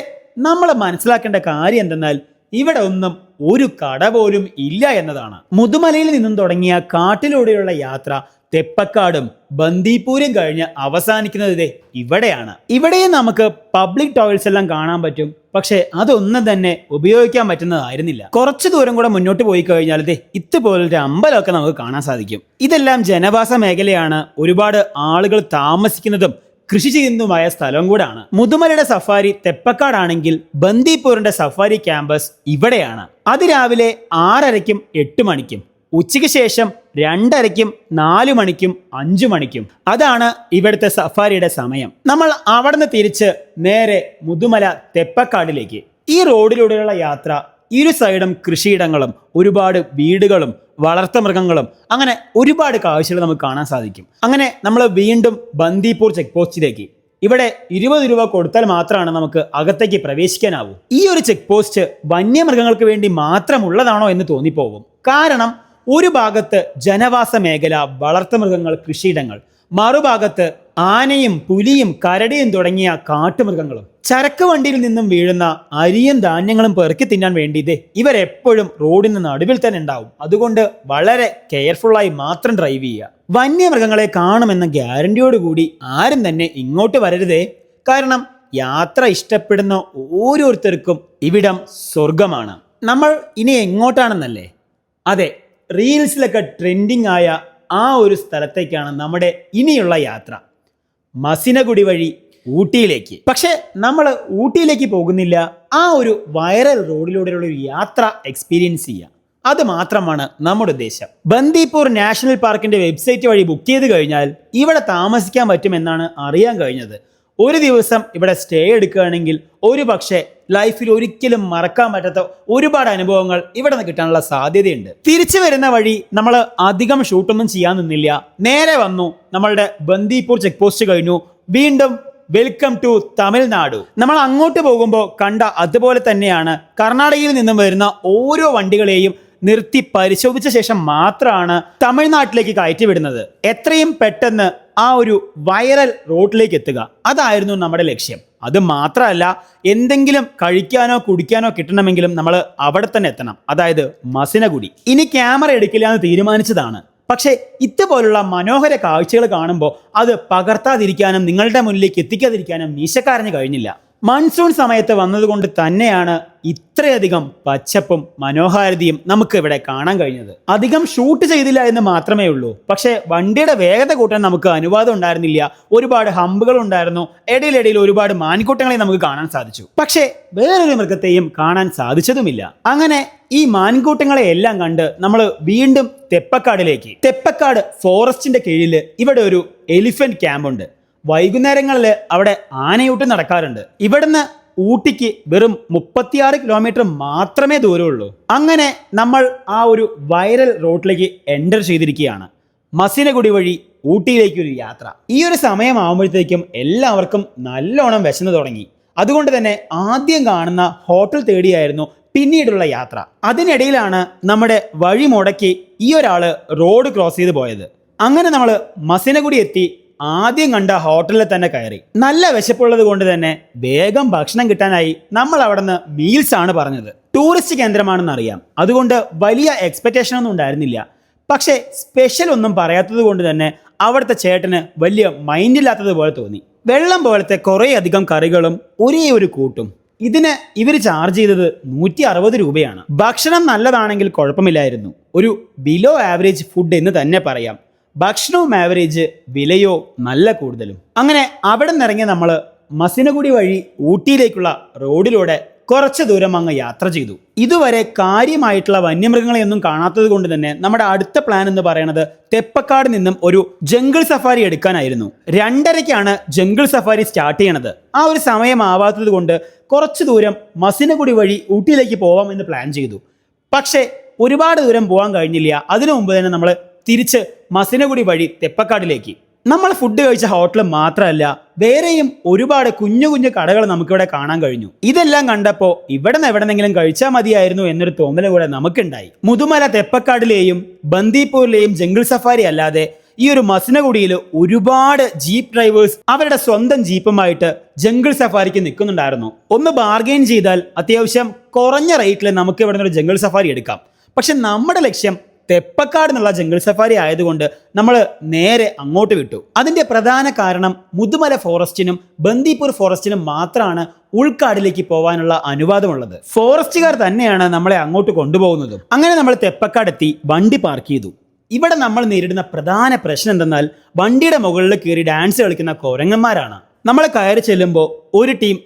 നമ്മൾ മനസ്സിലാക്കേണ്ട കാര്യം എന്തെന്നാൽ ഇവിടെ ഒന്നും ഒരു കട പോലും ഇല്ല എന്നതാണ്. മുതുമലയിൽ നിന്നും തുടങ്ങിയ കാട്ടിലൂടെയുള്ള യാത്ര തെപ്പക്കാടും ബന്ദിപ്പൂരും കഴിഞ്ഞ് അവസാനിക്കുന്നത് ഇവിടെയാണ്. ഇവിടെയും നമുക്ക് പബ്ലിക് ടോയ്ലറ്റ്സ് എല്ലാം കാണാൻ പറ്റും. പക്ഷെ അതൊന്നും തന്നെ ഉപയോഗിക്കാൻ പറ്റുന്നതായിരുന്നില്ല. കുറച്ചു ദൂരം കൂടെ മുന്നോട്ട് പോയി കഴിഞ്ഞാൽ ഇതുപോലൊരു അമ്പലമൊക്കെ നമുക്ക് കാണാൻ സാധിക്കും. ഇതെല്ലാം ജനവാസ മേഖലയാണ്. ഒരുപാട് ആളുകൾ താമസിക്കുന്നതും കൃഷി ചെയ്യുന്നതുമായ സ്ഥലം കൂടാണ്. മുതുമലയുടെ സഫാരി തെപ്പക്കാടാണെങ്കിൽ ബന്ദിപ്പൂരിന്റെ സഫാരി ക്യാമ്പസ് ഇവിടെയാണ്. അത് രാവിലെ 6:30-ക്കും 8 മണിക്കും, ഉച്ചയ്ക്ക് ശേഷം 2:30-ക്കും 4 മണിക്കും 5 മണിക്കും. അതാണ് ഇവിടുത്തെ സഫാരിയുടെ സമയം. നമ്മൾ അവിടുന്ന് തിരിച്ച് നേരെ മുതുമല തെപ്പക്കാടിലേക്ക്. ഈ റോഡിലൂടെയുള്ള യാത്ര ഇരു സൈഡും കൃഷിയിടങ്ങളും ഒരുപാട് വീടുകളും വളർത്തുമൃഗങ്ങളും അങ്ങനെ ഒരുപാട് കാഴ്ചകൾ നമുക്ക് കാണാൻ സാധിക്കും. അങ്ങനെ നമ്മൾ വീണ്ടും ബന്ദിപ്പൂർ ചെക്ക് പോസ്റ്റിലേക്ക്. ഇവിടെ 20 രൂപ കൊടുത്താൽ മാത്രമാണ് നമുക്ക് അകത്തേക്ക് പ്രവേശിക്കാനാവൂ. ഈ ഒരു ചെക്ക് പോസ്റ്റ് വന്യമൃഗങ്ങൾക്ക് വേണ്ടി മാത്രമുള്ളതാണോ എന്ന് തോന്നിപ്പോകും. കാരണം ഒരു ഭാഗത്ത് ജനവാസ മേഖല, വളർത്തുമൃഗങ്ങൾ, കൃഷിയിടങ്ങൾ, മറുഭാഗത്ത് ആനയും പുലിയും കരടിയും തുടങ്ങിയ കാട്ടുമൃഗങ്ങളും. ചരക്ക് വണ്ടിയിൽ നിന്നും വീഴുന്ന അരിയും ധാന്യങ്ങളും പെറുക്കി തിന്നാൻ വേണ്ടി ഇവരെപ്പോഴും റോഡിന് നടുവിൽ തന്നെ ഉണ്ടാവും. അതുകൊണ്ട് വളരെ കെയർഫുള്ളായി മാത്രം ഡ്രൈവ് ചെയ്യുക. വന്യമൃഗങ്ങളെ കാണുമെന്ന ഗ്യാരണ്ടിയോടുകൂടി ആരും തന്നെ ഇങ്ങോട്ട് വരരുതേ. കാരണം യാത്ര ഇഷ്ടപ്പെടുന്ന ഓരോരുത്തർക്കും ഇവിടം സ്വർഗമാണ്. നമ്മൾ ഇനി എങ്ങോട്ടാണെന്നല്ലേ? അതെ, റീൽസിലൊക്കെ ട്രെൻഡിങ് ആയ ആ ഒരു സ്ഥലത്തേക്കാണ് നമ്മുടെ ഇനിയുള്ള യാത്ര. മസിനഗുഡി വഴി ഊട്ടിയിലേക്ക്. പക്ഷെ നമ്മൾ ഊട്ടിയിലേക്ക് പോകുന്നില്ല. ആ ഒരു വൈറൽ റോഡിലൂടെയുള്ള ഒരു യാത്ര എക്സ്പീരിയൻസ് ചെയ്യുക. അത് മാത്രമാണ് നമ്മുടെ ഉദ്ദേശം. ബന്ദിപ്പൂർ നാഷണൽ പാർക്കിന്റെ വെബ്സൈറ്റ് വഴി ബുക്ക് ചെയ്ത് കഴിഞ്ഞാൽ ഇവിടെ താമസിക്കാൻ പറ്റുമെന്നാണ് അറിയാൻ കഴിഞ്ഞത്. ഒരു ദിവസം ഇവിടെ സ്റ്റേ എടുക്കുകയാണെങ്കിൽ ഒരു പക്ഷേ ലൈഫിൽ ഒരിക്കലും മറക്കാൻ പറ്റാത്ത ഒരുപാട് അനുഭവങ്ങൾ ഇവിടെ നിന്ന് കിട്ടാനുള്ള സാധ്യതയുണ്ട്. തിരിച്ചു വരുന്ന വഴി നമ്മൾ അധികം ഷൂട്ടൊന്നും ചെയ്യാൻ നിന്നില്ല. നേരെ വന്നു, നമ്മളുടെ ബന്ദിപ്പൂർ ചെക്ക് പോസ്റ്റ് കഴിഞ്ഞു. വീണ്ടും വെൽക്കം ടു തമിഴ്നാടു. നമ്മൾ അങ്ങോട്ട് പോകുമ്പോൾ കണ്ട അതുപോലെ തന്നെയാണ് കർണാടകയിൽ നിന്നും വരുന്ന ഓരോ വണ്ടികളെയും നിർത്തി പരിശോധിച്ച ശേഷം മാത്രമാണ് തമിഴ്നാട്ടിലേക്ക് കയറ്റിവിടുന്നത്. എത്രയും പെട്ടെന്ന് ആ ഒരു വൈറൽ റോഡിലേക്ക് എത്തുക, അതായിരുന്നു നമ്മുടെ ലക്ഷ്യം. അത് മാത്രമല്ല, എന്തെങ്കിലും കഴിക്കാനോ കുടിക്കാനോ കിട്ടണമെങ്കിലും നമ്മൾ അവിടെ തന്നെ എത്തണം, അതായത് മസിനഗുഡി. ഇനി ക്യാമറ എടുക്കില്ല എന്ന് തീരുമാനിച്ചതാണ്. പക്ഷേ ഇതുപോലുള്ള മനോഹര കാഴ്ചകൾ കാണുമ്പോൾ അത് പകർത്താതിരിക്കാനും നിങ്ങളുടെ മുന്നിലേക്ക് എത്തിക്കാതിരിക്കാനും മീശക്കാരന് കഴിഞ്ഞില്ല. മൺസൂൺ സമയത്ത് വന്നതുകൊണ്ട് തന്നെയാണ് ഇത്രയധികം പച്ചപ്പും മനോഹാരിതയും നമുക്ക് ഇവിടെ കാണാൻ കഴിഞ്ഞത്. അധികം ഷൂട്ട് ചെയ്തില്ല എന്ന് മാത്രമേ ഉള്ളൂ. പക്ഷേ വണ്ടിയുടെ വേഗത കൂട്ടാൻ നമുക്ക് അനുവാദം ഉണ്ടായിരുന്നില്ല. ഒരുപാട് ഹമ്പുകൾ ഉണ്ടായിരുന്നു. ഇടയിലിടയിൽ ഒരുപാട് മാൻകൂട്ടങ്ങളെ നമുക്ക് കാണാൻ സാധിച്ചു. പക്ഷേ വേറൊരു മൃഗത്തെയും കാണാൻ സാധിച്ചതുമില്ല. അങ്ങനെ ഈ മാൻകൂട്ടങ്ങളെ എല്ലാം കണ്ട് നമ്മൾ വീണ്ടും തെപ്പക്കാടിലേക്ക്. തെപ്പക്കാട് ഫോറസ്റ്റിന്റെ കീഴിൽ ഇവിടെ ഒരു എലിഫന്റ് ക്യാമ്പ് ഉണ്ട്. വൈകുന്നേരങ്ങളിൽ അവിടെ ആനയൂട്ടം നടക്കാറുണ്ട്. ഇവിടുന്ന് ഊട്ടിക്ക് വെറും 36 കിലോമീറ്റർ മാത്രമേ ദൂരമുള്ളൂ. അങ്ങനെ നമ്മൾ ആ ഒരു വൈറൽ റോഡിലേക്ക് എൻ്റർ ചെയ്തിരിക്കുകയാണ്. മസിനഗുഡി വഴി ഊട്ടിയിലേക്ക് ഒരു യാത്ര. ഈ ഒരു സമയമാകുമ്പോഴത്തേക്കും എല്ലാവർക്കും നല്ലോണം വിശന്നു തുടങ്ങി. അതുകൊണ്ട് തന്നെ ആദ്യം കാണുന്ന ഹോട്ടൽ തേടിയായിരുന്നു പിന്നീടുള്ള യാത്ര. അതിനിടയിലാണ് നമ്മുടെ വഴി മുടക്കി ഈ ഒരാള് റോഡ് ക്രോസ് ചെയ്ത് പോയത്. അങ്ങനെ നമ്മൾ മസിനഗുഡി എത്തി. ആദ്യം കണ്ട ഹോട്ടലിൽ തന്നെ കയറി. നല്ല വിശപ്പുള്ളത് കൊണ്ട് തന്നെ വേഗം ഭക്ഷണം കിട്ടാനായി നമ്മൾ അവിടെ നിന്ന് മീൽസ് ആണ് പറഞ്ഞത്. ടൂറിസ്റ്റ് കേന്ദ്രമാണെന്ന് അറിയാം, അതുകൊണ്ട് വലിയ എക്സ്പെക്ടേഷൻ ഒന്നും ഉണ്ടായിരുന്നില്ല. പക്ഷേ സ്പെഷ്യൽ ഒന്നും പറയാത്തത് കൊണ്ട് തന്നെ അവിടുത്തെ ചേട്ടന് വലിയ മൈൻഡില്ലാത്തതുപോലെ തോന്നി. വെള്ളം പോലത്തെ കുറേ അധികം കറികളും ഒരേ ഒരു കൂട്ടും. ഇതിന് ഇവർ ചാർജ് ചെയ്തത് 160 രൂപയാണ്. ഭക്ഷണം നല്ലതാണെങ്കിൽ കുഴപ്പമില്ലായിരുന്നു. ഒരു ബിലോ ആവറേജ് ഫുഡ് എന്ന് തന്നെ പറയാം. ഭക്ഷണവും ആവറേജ്, വിലയോ നല്ല കൂടുതലും. അങ്ങനെ അവിടെ നിന്നിറങ്ങി നമ്മൾ മസിനഗുഡി വഴി ഊട്ടിയിലേക്കുള്ള റോഡിലൂടെ കുറച്ച് ദൂരം അങ്ങ് യാത്ര ചെയ്തു. ഇതുവരെ കാര്യമായിട്ടുള്ള വന്യമൃഗങ്ങളെയൊന്നും കാണാത്തത് കൊണ്ട് തന്നെ നമ്മുടെ അടുത്ത പ്ലാൻ എന്ന് പറയുന്നത് തെപ്പക്കാട് നിന്നും ഒരു ജംഗിൾ സഫാരി എടുക്കാനായിരുന്നു. 2:30-ക്കാണ് ജംഗിൾ സഫാരി സ്റ്റാർട്ട് ചെയ്യണത്. ആ ഒരു സമയമാവാത്തത് കൊണ്ട് കുറച്ച് ദൂരം മസിനഗുഡി വഴി ഊട്ടിയിലേക്ക് പോവാം എന്ന് പ്ലാൻ ചെയ്തു. പക്ഷേ ഒരുപാട് ദൂരം പോകാൻ കഴിഞ്ഞില്ല. അതിനു മുമ്പ് തന്നെ നമ്മൾ തിരിച്ച് മസിനഗുഡി വഴി തെപ്പക്കാടിലേക്ക്. നമ്മൾ ഫുഡ് കഴിച്ച ഹോട്ടൽ മാത്രമല്ല, വേറെയും ഒരുപാട് കുഞ്ഞു കുഞ്ഞു കടകൾ നമുക്കിവിടെ കാണാൻ കഴിഞ്ഞു. ഇതെല്ലാം കണ്ടപ്പോൾ ഇവിടെ നിന്ന് എവിടെന്നെങ്കിലും കഴിച്ചാൽ മതിയായിരുന്നു എന്നൊരു തോന്നൽ കൂടെ നമുക്കുണ്ടായി. മുതുമല തെപ്പക്കാടിലെയും ബന്ദിപ്പൂരിലെയും ജംഗിൾ സഫാരി അല്ലാതെ ഈ ഒരു മസനഗുഡിയിൽ ഒരുപാട് ജീപ്പ് ഡ്രൈവേഴ്സ് അവരുടെ സ്വന്തം ജീപ്പുമായിട്ട് ജംഗിൾ സഫാരിക്ക് നിൽക്കുന്നുണ്ടായിരുന്നു. ഒന്ന് ബാർഗെയിൻ ചെയ്താൽ അത്യാവശ്യം കുറഞ്ഞ റേറ്റിൽ നമുക്ക് ഇവിടെ നിന്ന് ഒരു ജംഗിൾ സഫാരി എടുക്കാം. പക്ഷെ നമ്മുടെ ലക്ഷ്യം തെപ്പക്കാട് എന്നുള്ള ജംഗിൾ സഫാരി ആയതുകൊണ്ട് നമ്മൾ നേരെ അങ്ങോട്ട് വിട്ടു. അതിന്റെ പ്രധാന കാരണം മുതുമല ഫോറസ്റ്റിനും ബന്ദിപ്പൂർ ഫോറസ്റ്റിനും മാത്രമാണ് ഉൾക്കാടിലേക്ക് പോകാനുള്ള അനുവാദമുള്ളത്. ഫോറസ്റ്റുകാർ തന്നെയാണ് നമ്മളെ അങ്ങോട്ട് കൊണ്ടുപോകുന്നതും. അങ്ങനെ നമ്മൾ തെപ്പക്കാടെത്തി വണ്ടി പാർക്ക് ചെയ്തു. ഇവിടെ നമ്മൾ നേരിടുന്ന പ്രധാന പ്രശ്നം എന്തെന്നാൽ വണ്ടിയുടെ മുകളിൽ കയറി ഡാൻസ് കളിക്കുന്ന കുരങ്ങന്മാരാണ്. നമ്മൾ കയറി ചെല്ലുമ്പോൾ ഒരു ടീം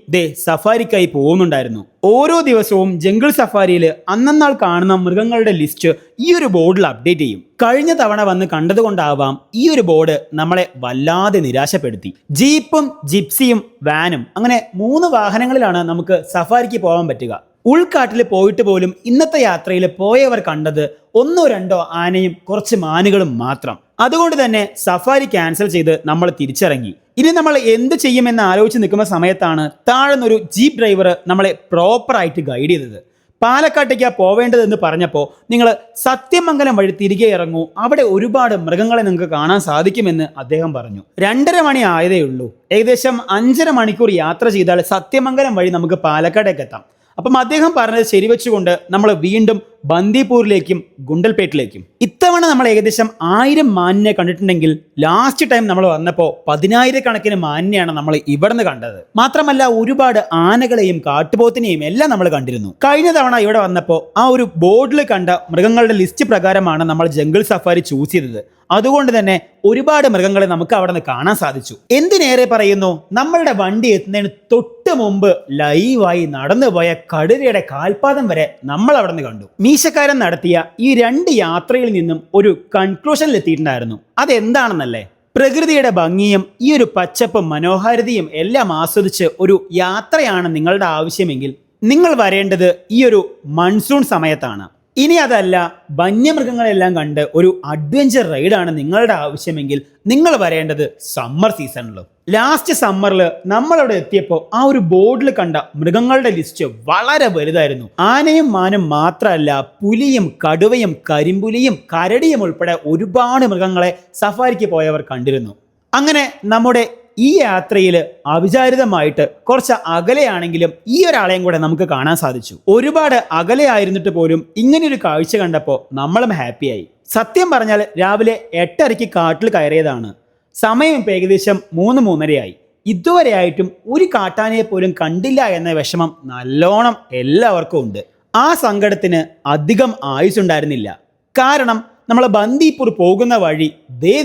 സഫാരിക്കായി പോകുന്നുണ്ടായിരുന്നു. ഓരോ ദിവസവും ജംഗിൾ സഫാരിയിൽ അന്നന്നാൾ കാണുന്ന മൃഗങ്ങളുടെ ലിസ്റ്റ് ഈ ഒരു ബോർഡിൽ അപ്ഡേറ്റ് ചെയ്യും. കഴിഞ്ഞ തവണ വന്ന് കണ്ടതുകൊണ്ടാവാം ഈ ഒരു ബോർഡ് നമ്മളെ വല്ലാതെ നിരാശപ്പെടുത്തി. ജീപ്പും ജിപ്സിയും വാനും അങ്ങനെ 3 വാഹനങ്ങളിലാണ് നമുക്ക് സഫാരിക്ക് പോകാൻ പറ്റുക. ഉൾക്കാട്ടിൽ പോയിട്ട് പോലും ഇന്നത്തെ യാത്രയിൽ പോയവർ കണ്ടത് 1-2 ആനയും കുറച്ച് മാനുകളും മാത്രം. അതുകൊണ്ട് തന്നെ സഫാരി ക്യാൻസൽ ചെയ്ത് നമ്മൾ തിരിച്ചിറങ്ങി. ഇനി നമ്മൾ എന്ത് ചെയ്യുമെന്ന് ആലോചിച്ച് നിൽക്കുന്ന സമയത്താണ് താഴ്ന്നൊരു ജീപ്പ് ഡ്രൈവർ നമ്മളെ പ്രോപ്പറായിട്ട് ഗൈഡ് ചെയ്തത്. പാലക്കാട്ടേക്കാണ് പോവേണ്ടതെന്ന് പറഞ്ഞപ്പോൾ നിങ്ങൾ സത്യമംഗലം വഴി തിരികെ ഇറങ്ങൂ, അവിടെ ഒരുപാട് മൃഗങ്ങളെ നിങ്ങൾക്ക് കാണാൻ സാധിക്കുമെന്ന് അദ്ദേഹം പറഞ്ഞു. 2:30 മണി ആയതേ ഉള്ളൂ. ഏകദേശം 5.5 മണിക്കൂർ യാത്ര ചെയ്താൽ സത്യമംഗലം വഴി നമുക്ക് പാലക്കാടേക്ക് എത്താം. അപ്പം അദ്ദേഹം പറഞ്ഞത് ശരിവെച്ചുകൊണ്ട് നമ്മൾ വീണ്ടും ബന്ദിപ്പൂരിലേക്കും ഗുണ്ടൽപേട്ടിലേക്കും. ഇത്തവണ നമ്മൾ ഏകദേശം 1000 മാനിനെ കണ്ടിട്ടുണ്ടെങ്കിൽ ലാസ്റ്റ് ടൈം നമ്മൾ വന്നപ്പോൾ 10,000 മാനിനെയാണ് നമ്മൾ ഇവിടുന്ന് കണ്ടത്. മാത്രമല്ല ഒരുപാട് ആനകളെയും കാട്ടുപോത്തിനെയും എല്ലാം നമ്മൾ കണ്ടിരുന്നു. കഴിഞ്ഞ തവണ ഇവിടെ വന്നപ്പോൾ ആ ഒരു ബോർഡിൽ കണ്ട മൃഗങ്ങളുടെ ലിസ്റ്റ് പ്രകാരമാണ് നമ്മൾ ജംഗിൾ സഫാരി ചൂസ് ചെയ്തത്. അതുകൊണ്ട് തന്നെ ഒരുപാട് മൃഗങ്ങളെ നമുക്ക് അവിടെ നിന്ന് കാണാൻ സാധിച്ചു. എന്തിനേറെ പറയുന്നു, നമ്മളുടെ വണ്ടി എത്തുന്നതിന് തൊട്ട് മുമ്പ് ലൈവായി നടന്നുപോയ കടുവയുടെ കാൽപാദം വരെ നമ്മൾ അവിടെ നിന്ന് കണ്ടു. മീശക്കാരൻ നടത്തിയ ഈ 2 യാത്രയിൽ നിന്നും ഒരു കൺക്ലൂഷനിൽ എത്തിയിട്ടുണ്ടായിരുന്നു. അതെന്താണെന്നല്ലേ, പ്രകൃതിയുടെ ഭംഗിയും ഈ ഒരു പച്ചപ്പും മനോഹാരിതയും എല്ലാം ആസ്വദിച്ച് ഒരു യാത്രയാണ് നിങ്ങളുടെ ആവശ്യമെങ്കിൽ നിങ്ങൾ വരേണ്ടത് ഈ ഒരു മൺസൂൺ സമയത്താണ്. ഇനി അതല്ല, വന്യമൃഗങ്ങളെല്ലാം കണ്ട് ഒരു അഡ്വഞ്ചർ റൈഡാണ് നിങ്ങളുടെ ആവശ്യമെങ്കിൽ നിങ്ങൾ വരേണ്ടത് സമ്മർ സീസണിലും. ലാസ്റ്റ് സമ്മറിൽ നമ്മളവിടെ എത്തിയപ്പോൾ ആ ഒരു ബോർഡിൽ കണ്ട മൃഗങ്ങളുടെ ലിസ്റ്റ് വളരെ വലുതായിരുന്നു. ആനയും മാനും മാത്രമല്ല, പുലിയും കടുവയും കരിമ്പുലിയും കരടിയും ഉൾപ്പെടെ ഒരുപാട് മൃഗങ്ങളെ സഫാരിക്ക് പോയവർ കണ്ടിരുന്നു. അങ്ങനെ നമ്മുടെ ഈ യാത്രയിൽ അവിചാരിതമായിട്ട് കുറച്ച് അകലെയാണെങ്കിലും ഈ ഒരാളെയും കൂടെ നമുക്ക് കാണാൻ സാധിച്ചു. ഒരുപാട് അകലെ ആയിരുന്നിട്ട് പോലും ഇങ്ങനെയൊരു കാഴ്ച കണ്ടപ്പോൾ നമ്മളും ഹാപ്പിയായി. സത്യം പറഞ്ഞാൽ രാവിലെ 8:30 കാട്ടിൽ കയറിയതാണ്. സമയം ഇപ്പം ഏകദേശം 3-3:30 ഇതുവരെ ആയിട്ടും ഒരു കാട്ടാനയെ പോലും കണ്ടില്ല എന്ന വിഷമം നല്ലോണം എല്ലാവർക്കും ഉണ്ട്. ആ സങ്കടത്തിന് അധികം ആയുസുണ്ടായിരുന്നില്ല. കാരണം നമ്മൾ ബന്ദിപ്പൂർ പോകുന്ന വഴി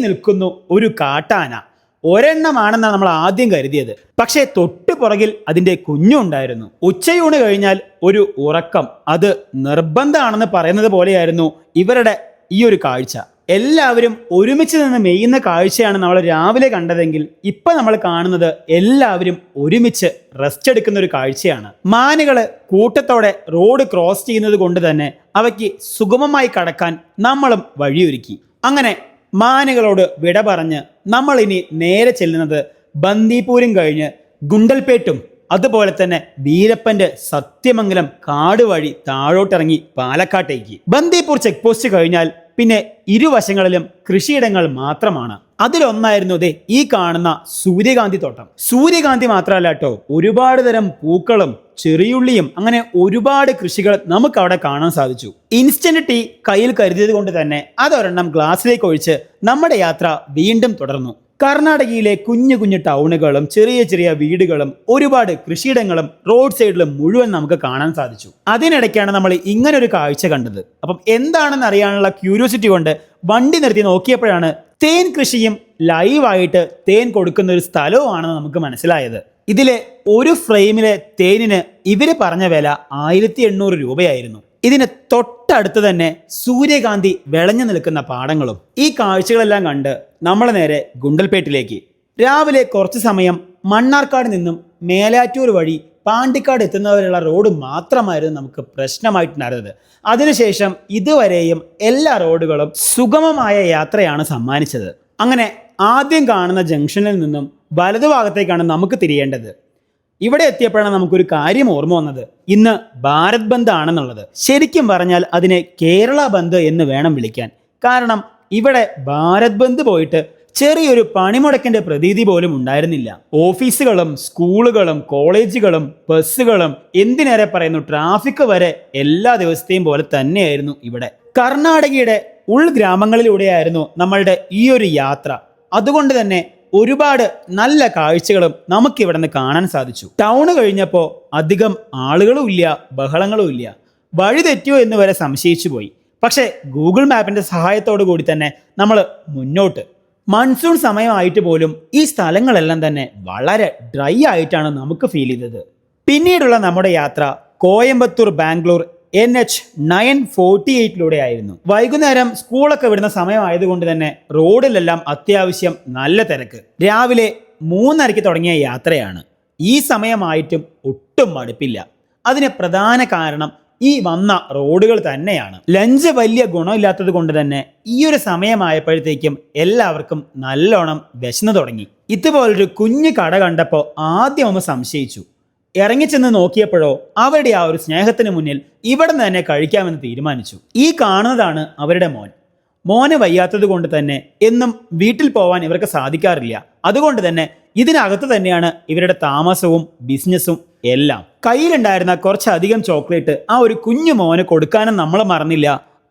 നിൽക്കുന്നു ഒരു കാട്ടാന. ഒരെണ്ണമാണെന്നാണ് നമ്മൾ ആദ്യം കരുതിയത്. പക്ഷേ തൊട്ടു പുറകിൽ അതിൻ്റെ കുഞ്ഞുണ്ടായിരുന്നു. ഉച്ചയൂണ് കഴിഞ്ഞാൽ ഒരു ഉറക്കം, അത് നിർബന്ധമാണെന്ന് പറയുന്നത് പോലെയായിരുന്നു ഇവരുടെ ഈ ഒരു കാഴ്ച. എല്ലാവരും ഒരുമിച്ച് നിന്ന് മെയ്യുന്ന കാഴ്ചയാണ് നമ്മൾ രാവിലെ കണ്ടതെങ്കിൽ ഇപ്പം നമ്മൾ കാണുന്നത് എല്ലാവരും ഒരുമിച്ച് റെസ്റ്റ് എടുക്കുന്ന ഒരു കാഴ്ചയാണ്. മാനുകൾ കൂട്ടത്തോടെ റോഡ് ക്രോസ് ചെയ്യുന്നത് കൊണ്ട് തന്നെ അവയ്ക്ക് സുഗമമായി കടക്കാൻ നമ്മളും വഴിയൊരുക്കി. അങ്ങനെ മാനുകളോട് വിട പറഞ്ഞ് നമ്മൾ ഇനി നേരെ ചെല്ലുന്നത് ബന്ദിപ്പൂരും കഴിഞ്ഞ് ഗുണ്ടൽപേട്ടും അതുപോലെ തന്നെ വീരപ്പന്റെ സത്യമംഗലം കാട് വഴി താഴോട്ടിറങ്ങി പാലക്കാട്ടേക്ക്. ബന്ദിപ്പൂർ ചെക്ക് പോസ്റ്റ് കഴിഞ്ഞാൽ പിന്നെ ഇരുവശങ്ങളിലും കൃഷിയിടങ്ങൾ മാത്രമാണ്. അതിലൊന്നായിരുന്നു ഈ കാണുന്ന സൂര്യകാന്തി തോട്ടം. സൂര്യകാന്തി മാത്രമല്ല കേട്ടോ, ഒരുപാട് തരം പൂക്കളും ചെറിയുള്ളിയും അങ്ങനെ ഒരുപാട് കൃഷികൾ നമുക്ക് അവിടെ കാണാൻ സാധിച്ചു. ഇൻസ്റ്റന്റ് ടീ കയ്യിൽ കരുതിയത് കൊണ്ട് തന്നെ അതൊരെണ്ണം ഗ്ലാസ്സിലേക്ക് ഒഴിച്ച് നമ്മുടെ യാത്ര വീണ്ടും തുടർന്നു. കർണാടകയിലെ കുഞ്ഞു കുഞ്ഞു ടൗണുകളും ചെറിയ ചെറിയ വീടുകളും ഒരുപാട് കൃഷിയിടങ്ങളും റോഡ് സൈഡിലും മുഴുവൻ നമുക്ക് കാണാൻ സാധിച്ചു. അതിനിടയ്ക്കാണ് നമ്മൾ ഇങ്ങനൊരു കാഴ്ച കണ്ടത്. അപ്പം എന്താണെന്ന് അറിയാനുള്ള ക്യൂരിയോസിറ്റി കൊണ്ട് വണ്ടി നിർത്തി നോക്കിയപ്പോഴാണ് തേൻ കൃഷിയും ലൈവായിട്ട് തേൻ കൊടുക്കുന്ന ഒരു സ്ഥലവുമാണെന്ന് നമുക്ക് മനസ്സിലായത്. ഇതിലെ ഒരു ഫ്രെയിമിലെ തേനിന് ഇവര് പറഞ്ഞ വില 1800 രൂപയായിരുന്നു. ഇതിന് തൊട്ടടുത്ത് തന്നെ സൂര്യകാന്തി വിളഞ്ഞു നിൽക്കുന്ന പാടങ്ങളും. ഈ കാഴ്ചകളെല്ലാം കണ്ട് നമ്മൾ നേരെ ഗുണ്ടൽപേട്ടിലേക്ക്. രാവിലെ കുറച്ച് സമയം മണ്ണാർക്കാട് നിന്നും മേലാറ്റൂർ വഴി പാണ്ടിക്കാട് എത്തുന്നവരുള്ള റോഡ് മാത്രമായിരുന്നു നമുക്ക് പ്രശ്നമായിട്ടുണ്ടായിരുന്നത്. അതിനുശേഷം ഇതുവരെയും എല്ലാ റോഡുകളും സുഗമമായ യാത്രയാണ് സമ്മാനിച്ചത്. അങ്ങനെ ആദ്യം കാണുന്ന ജംഗ്ഷനിൽ നിന്നും വലതുഭാഗത്തേക്കാണ് നമുക്ക് തിരിയേണ്ടത്. ഇവിടെ എത്തിയപ്പോഴാണ് നമുക്കൊരു കാര്യം ഓർമ്മ വന്നത്. ഇന്ന് ഭാരത് ബന്ദ് ആണെന്നുള്ളത്. ശരിക്കും പറഞ്ഞാൽ അതിനെ കേരള ബന്ദ് എന്ന് വേണം വിളിക്കാൻ. കാരണം ഇവിടെ ഭാരത് ബന്ദ് പോയിട്ട് ചെറിയൊരു പണിമുടക്കിന്റെ പ്രതീതി പോലും ഉണ്ടായിരുന്നില്ല. ഓഫീസുകളും സ്കൂളുകളും കോളേജുകളും ബസ്സുകളും എന്തിനേറെ പറയുന്നു ട്രാഫിക് വരെ എല്ലാ ദിവസത്തെയും പോലെ തന്നെയായിരുന്നു ഇവിടെ. കർണാടകയുടെ ഉൾഗ്രാമങ്ങളിലൂടെയായിരുന്നു നമ്മളുടെ ഈ ഒരു യാത്ര. അതുകൊണ്ട് തന്നെ ഒരുപാട് നല്ല കാഴ്ചകളും നമുക്ക് ഇവിടെ നിന്ന് കാണാൻ സാധിച്ചു. ടൗണ് കഴിഞ്ഞപ്പോൾ അധികം ആളുകളും ഇല്ല, ബഹളങ്ങളും ഇല്ല. വഴി തെറ്റിയോ എന്ന് വരെ സംശയിച്ചു പോയി. പക്ഷേ ഗൂഗിൾ മാപ്പിന്റെ സഹായത്തോടു കൂടി തന്നെ നമ്മൾ മുന്നോട്ട്. മൺസൂൺ സമയമായിട്ട് പോലും ഈ സ്ഥലങ്ങളെല്ലാം തന്നെ വളരെ ഡ്രൈ ആയിട്ടാണ് നമുക്ക് ഫീൽ ചെയ്തത്. പിന്നീടുള്ള നമ്മുടെ യാത്ര കോയമ്പത്തൂർ ബാംഗ്ലൂർ NH948 ആയിരുന്നു. വൈകുന്നേരം സ്കൂളൊക്കെ വിടുന്ന സമയമായതുകൊണ്ട് തന്നെ റോഡിലെല്ലാം അത്യാവശ്യം നല്ല തിരക്ക്. രാവിലെ 3:30 തുടങ്ങിയ യാത്രയാണ്. ഈ സമയമായിട്ടും ഒട്ടും മടുപ്പില്ല. അതിന് പ്രധാന കാരണം ഈ വന്ന റോഡുകൾ തന്നെയാണ്. ലഞ്ച് വലിയ ഗുണമില്ലാത്തത് കൊണ്ട് തന്നെ ഈ ഒരു സമയമായപ്പോഴത്തേക്കും എല്ലാവർക്കും നല്ലോണം വിശന്നു തുടങ്ങി. ഇതുപോലൊരു കുഞ്ഞു കട കണ്ടപ്പോൾ ആദ്യം ഒന്ന് സംശയിച്ചു. ഇറങ്ങിച്ചെന്ന് നോക്കിയപ്പോഴോ അവരുടെ ആ ഒരു സ്നേഹത്തിന് മുന്നിൽ ഇവിടെ നിന്ന് തന്നെ കഴിക്കാമെന്ന് തീരുമാനിച്ചു. ഈ കാണുന്നതാണ് അവരുടെ മോൻ. മോന് വയ്യാത്തത് കൊണ്ട് തന്നെ എന്നും വീട്ടിൽ പോവാൻ ഇവർക്ക് സാധിക്കാറില്ല. അതുകൊണ്ട് തന്നെ ഇതിനകത്ത് തന്നെയാണ് ഇവരുടെ താമസവും ബിസിനസ്സും എല്ലാം. കയ്യിലുണ്ടായിരുന്ന കുറച്ചധികം ചോക്ലേറ്റ് ആ ഒരു കുഞ്ഞു മോന് കൊടുക്കാനും നമ്മൾ മറന്നില്ല.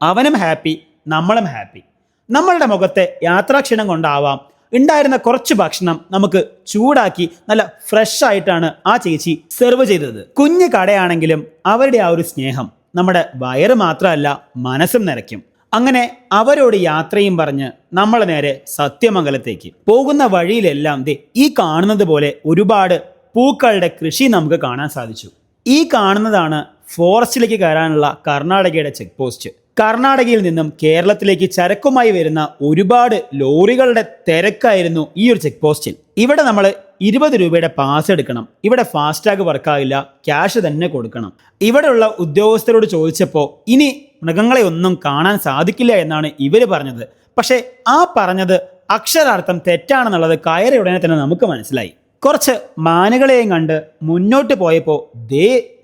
അവനും ഹാപ്പി, നമ്മളും ഹാപ്പി. നമ്മളുടെ മുഖത്തെ യാത്രാക്ഷീണം കൊണ്ടാവാം ഉണ്ടായിരുന്ന കുറച്ച് ഭക്ഷണം നമുക്ക് ചൂടാക്കി നല്ല ഫ്രഷ് ആയിട്ടാണ് ആ ചേച്ചി സെർവ് ചെയ്തത്. കുഞ്ഞു കടയാണെങ്കിലും അവരുടെ ആ ഒരു സ്നേഹം നമ്മുടെ വയറ് മാത്രമല്ല മനസ്സും നിറയ്ക്കും. അങ്ങനെ അവരോട് യാത്രയും പറഞ്ഞ് നമ്മൾ നേരെ സത്യമംഗലത്തേക്ക് പോകുന്ന വഴിയിലെല്ലാം ഈ കാണുന്നത് പോലെ ഒരുപാട് പൂക്കളുടെ കൃഷി നമുക്ക് കാണാൻ സാധിച്ചു. ഈ കാണുന്നതാണ് ഫോറസ്റ്റിലേക്ക് കയറാനുള്ള കർണാടകയുടെ ചെക്ക് പോസ്റ്റ്. കർണാടകയിൽ നിന്നും കേരളത്തിലേക്ക് ചരക്കുമായി വരുന്ന ഒരുപാട് ലോറികളുടെ തിരക്കായിരുന്നു ഈ ഒരു ചെക്ക് പോസ്റ്റിൽ. ഇവിടെ നമ്മൾ 20 രൂപയുടെ പാസ് എടുക്കണം. ഇവിടെ ഫാസ്ടാഗ് വർക്കാവില്ല, ക്യാഷ് തന്നെ കൊടുക്കണം. ഇവിടെയുള്ള ഉദ്യോഗസ്ഥരോട് ചോദിച്ചപ്പോൾ ഇനി മൃഗങ്ങളെ ഒന്നും കാണാൻ സാധിക്കില്ല എന്നാണ് ഇവര് പറഞ്ഞത്. പക്ഷേ ആ പറഞ്ഞത് അക്ഷരാർത്ഥം തെറ്റാണെന്നുള്ളത് കയറിയ ഉടനെ തന്നെ നമുക്ക് മനസ്സിലായി. കുറച്ച് മാനുകളെയും കണ്ട് മുന്നോട്ട് പോയപ്പോൾ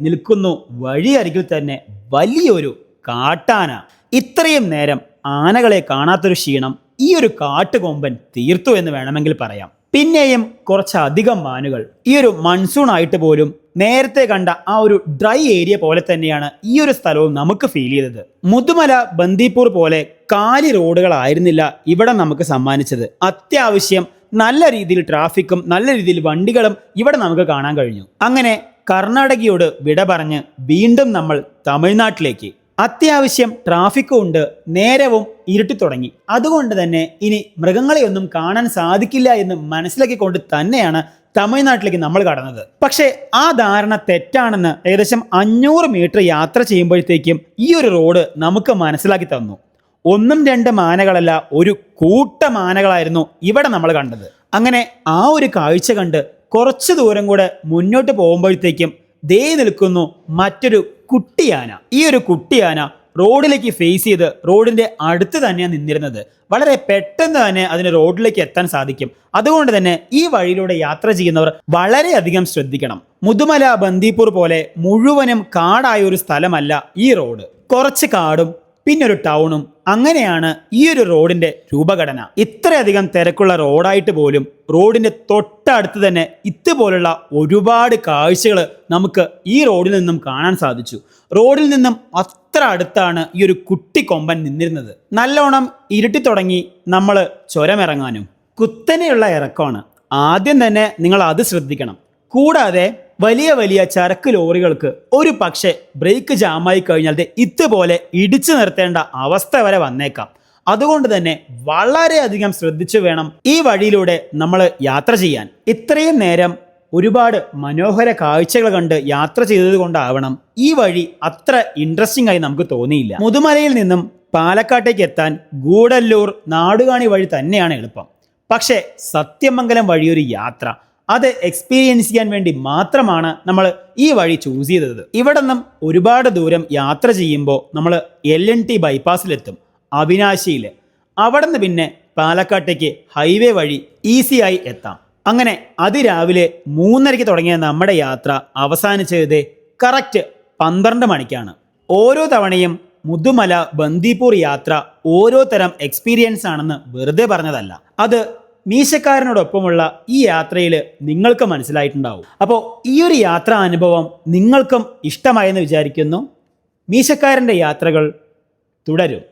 നിൽക്കുന്നു വഴിയരികിൽ തന്നെ വലിയൊരു കാട്ടാന. ഇത്രയും നേരം ആനകളെ കാണാത്തൊരു ക്ഷീണം ഈ ഒരു കാട്ടുകൊമ്പൻ തീർത്തു എന്ന് വേണമെങ്കിൽ പറയാം. പിന്നെയും കുറച്ചധികം മാനുകൾ. ഈ ഒരു മൺസൂൺ ആയിട്ട് പോലും നേരത്തെ കണ്ട ആ ഒരു ഡ്രൈ ഏരിയ പോലെ തന്നെയാണ് ഈ ഒരു സ്ഥലവും നമുക്ക് ഫീൽ ചെയ്തത്. മുതുമല ബന്ദിപ്പൂർ പോലെ കാലി റോഡുകളായിരുന്നില്ല ഇവിടെ നമുക്ക് സമ്മാനിച്ചത്. അത്യാവശ്യം നല്ല രീതിയിൽ ട്രാഫിക്കും നല്ല രീതിയിൽ വണ്ടികളും ഇവിടെ നമുക്ക് കാണാൻ കഴിഞ്ഞു. അങ്ങനെ കർണാടകയോട് വിട പറഞ്ഞ് വീണ്ടും നമ്മൾ തമിഴ്നാട്ടിലേക്ക്. അത്യാവശ്യം ട്രാഫിക്കും ഉണ്ട്, നേരവും ഇരുട്ടി തുടങ്ങി. അതുകൊണ്ട് തന്നെ ഇനി മൃഗങ്ങളെയൊന്നും കാണാൻ സാധിക്കില്ല എന്ന് മനസ്സിലാക്കിക്കൊണ്ട് തന്നെയാണ് തമിഴ്നാട്ടിലേക്ക് നമ്മൾ കടന്നത്. പക്ഷേ ആ ധാരണ തെറ്റാണെന്ന് ഏകദേശം 500 മീറ്റർ യാത്ര ചെയ്യുമ്പോഴത്തേക്കും ഈ ഒരു റോഡ് നമുക്ക് മനസ്സിലാക്കി തന്നു. 1-2 മാനകളല്ല, ഒരു കൂട്ടം ആനകളായിരുന്നു ഇവിടെ നമ്മൾ കണ്ടത്. അങ്ങനെ ആ ഒരു കാഴ്ച കണ്ട് കുറച്ച് ദൂരം കൂടെ മുന്നോട്ട് പോകുമ്പോഴത്തേക്കും നിൽക്കുന്നു മറ്റൊരു കുട്ടിയാന. ഈ ഒരു കുട്ടിയാന റോഡിലേക്ക് ഫേസ് ചെയ്ത് റോഡിന്റെ അടുത്ത് തന്നെയാണ് നിന്നിരുന്നത്. വളരെ പെട്ടെന്ന് തന്നെ അതിന് റോഡിലേക്ക് എത്താൻ സാധിക്കും. അതുകൊണ്ട് തന്നെ ഈ വഴിയിലൂടെ യാത്ര ചെയ്യുന്നവർ വളരെയധികം ശ്രദ്ധിക്കണം. മുതുമല ബന്ദിപ്പൂർ പോലെ മുഴുവനും കാടായ ഒരു സ്ഥലമല്ല ഈ റോഡ്. കുറച്ച് കാടും പിന്നൊരു ടൗണും, അങ്ങനെയാണ് ഈ ഒരു റോഡിന്റെ രൂപഘടന. ഇത്രയധികം തിരക്കുള്ള റോഡായിട്ട് പോലും റോഡിന്റെ തൊട്ടടുത്ത് തന്നെ ഇതുപോലുള്ള ഒരുപാട് കാഴ്ചകൾ നമുക്ക് ഈ റോഡിൽ നിന്നും കാണാൻ സാധിച്ചു. റോഡിൽ നിന്നും അത്ര അടുത്താണ് ഈ ഒരു കുട്ടി കൊമ്പൻ നിന്നിരുന്നത്. നല്ലോണം ഇരുട്ടി തുടങ്ങി നമ്മൾ ചുരമിറങ്ങാനും. കുത്തനെയുള്ള ഇറക്കമാണ്. ആദ്യം തന്നെ നിങ്ങൾ അത് ശ്രദ്ധിക്കണം. കൂടാതെ വലിയ വലിയ ചരക്ക് ലോറികൾക്ക് ഒരു പക്ഷേ ബ്രേക്ക് ജാമായി കഴിഞ്ഞാൽ ഇതുപോലെ ഇടിച്ചു നിർത്തേണ്ട അവസ്ഥ വരെ വന്നേക്കാം. അതുകൊണ്ട് തന്നെ വളരെയധികം ശ്രദ്ധിച്ചു വേണം ഈ വഴിയിലൂടെ നമ്മൾ യാത്ര ചെയ്യാൻ. ഇത്രയും നേരം ഒരുപാട് മനോഹര കാഴ്ചകൾ കണ്ട് യാത്ര ചെയ്തത് കൊണ്ടാവണം ഈ വഴി അത്ര ഇൻട്രസ്റ്റിംഗ് ആയി നമുക്ക് തോന്നിയില്ല. മുതുമലയിൽ നിന്നും പാലക്കാട്ടേക്ക് എത്താൻ ഗൂഡല്ലൂർ നാടുകാണി വഴി തന്നെയാണ് എളുപ്പം. പക്ഷേ സത്യമംഗലം വഴിയൊരു യാത്ര, അത് എക്സ്പീരിയൻസ് ചെയ്യാൻ വേണ്ടി മാത്രമാണ് നമ്മൾ ഈ വഴി ചൂസ് ചെയ്തത്. ഇവിടെ നിന്നും ഒരുപാട് ദൂരം യാത്ര ചെയ്യുമ്പോൾ നമ്മൾ LNT ബൈപ്പാസിലെത്തും, അവിനാശിയിൽ. അവിടെ നിന്ന് പിന്നെ പാലക്കാട്ടേക്ക് ഹൈവേ വഴി ഈസിയായി എത്താം. അങ്ങനെ അതിരാവിലെ 3:30 തുടങ്ങിയ നമ്മുടെ യാത്ര അവസാനിച്ചത് കറക്റ്റ് 12 മണിക്കാണ്. ഓരോ തവണയും മുതുമല ബന്ദിപ്പൂർ യാത്ര ഓരോ തരം എക്സ്പീരിയൻസ് ആണെന്ന് വെറുതെ പറഞ്ഞതല്ല. അത് മീശക്കാരനോടൊപ്പമുള്ള ഈ യാത്രയിൽ നിങ്ങൾക്ക് മനസ്സിലായിട്ടുണ്ടാവും. അപ്പോൾ ഈ ഒരു യാത്രാ അനുഭവം നിങ്ങൾക്കും ഇഷ്ടമായെന്ന് വിചാരിക്കുന്നു. മീശക്കാരൻ്റെ യാത്രകൾ തുടരും.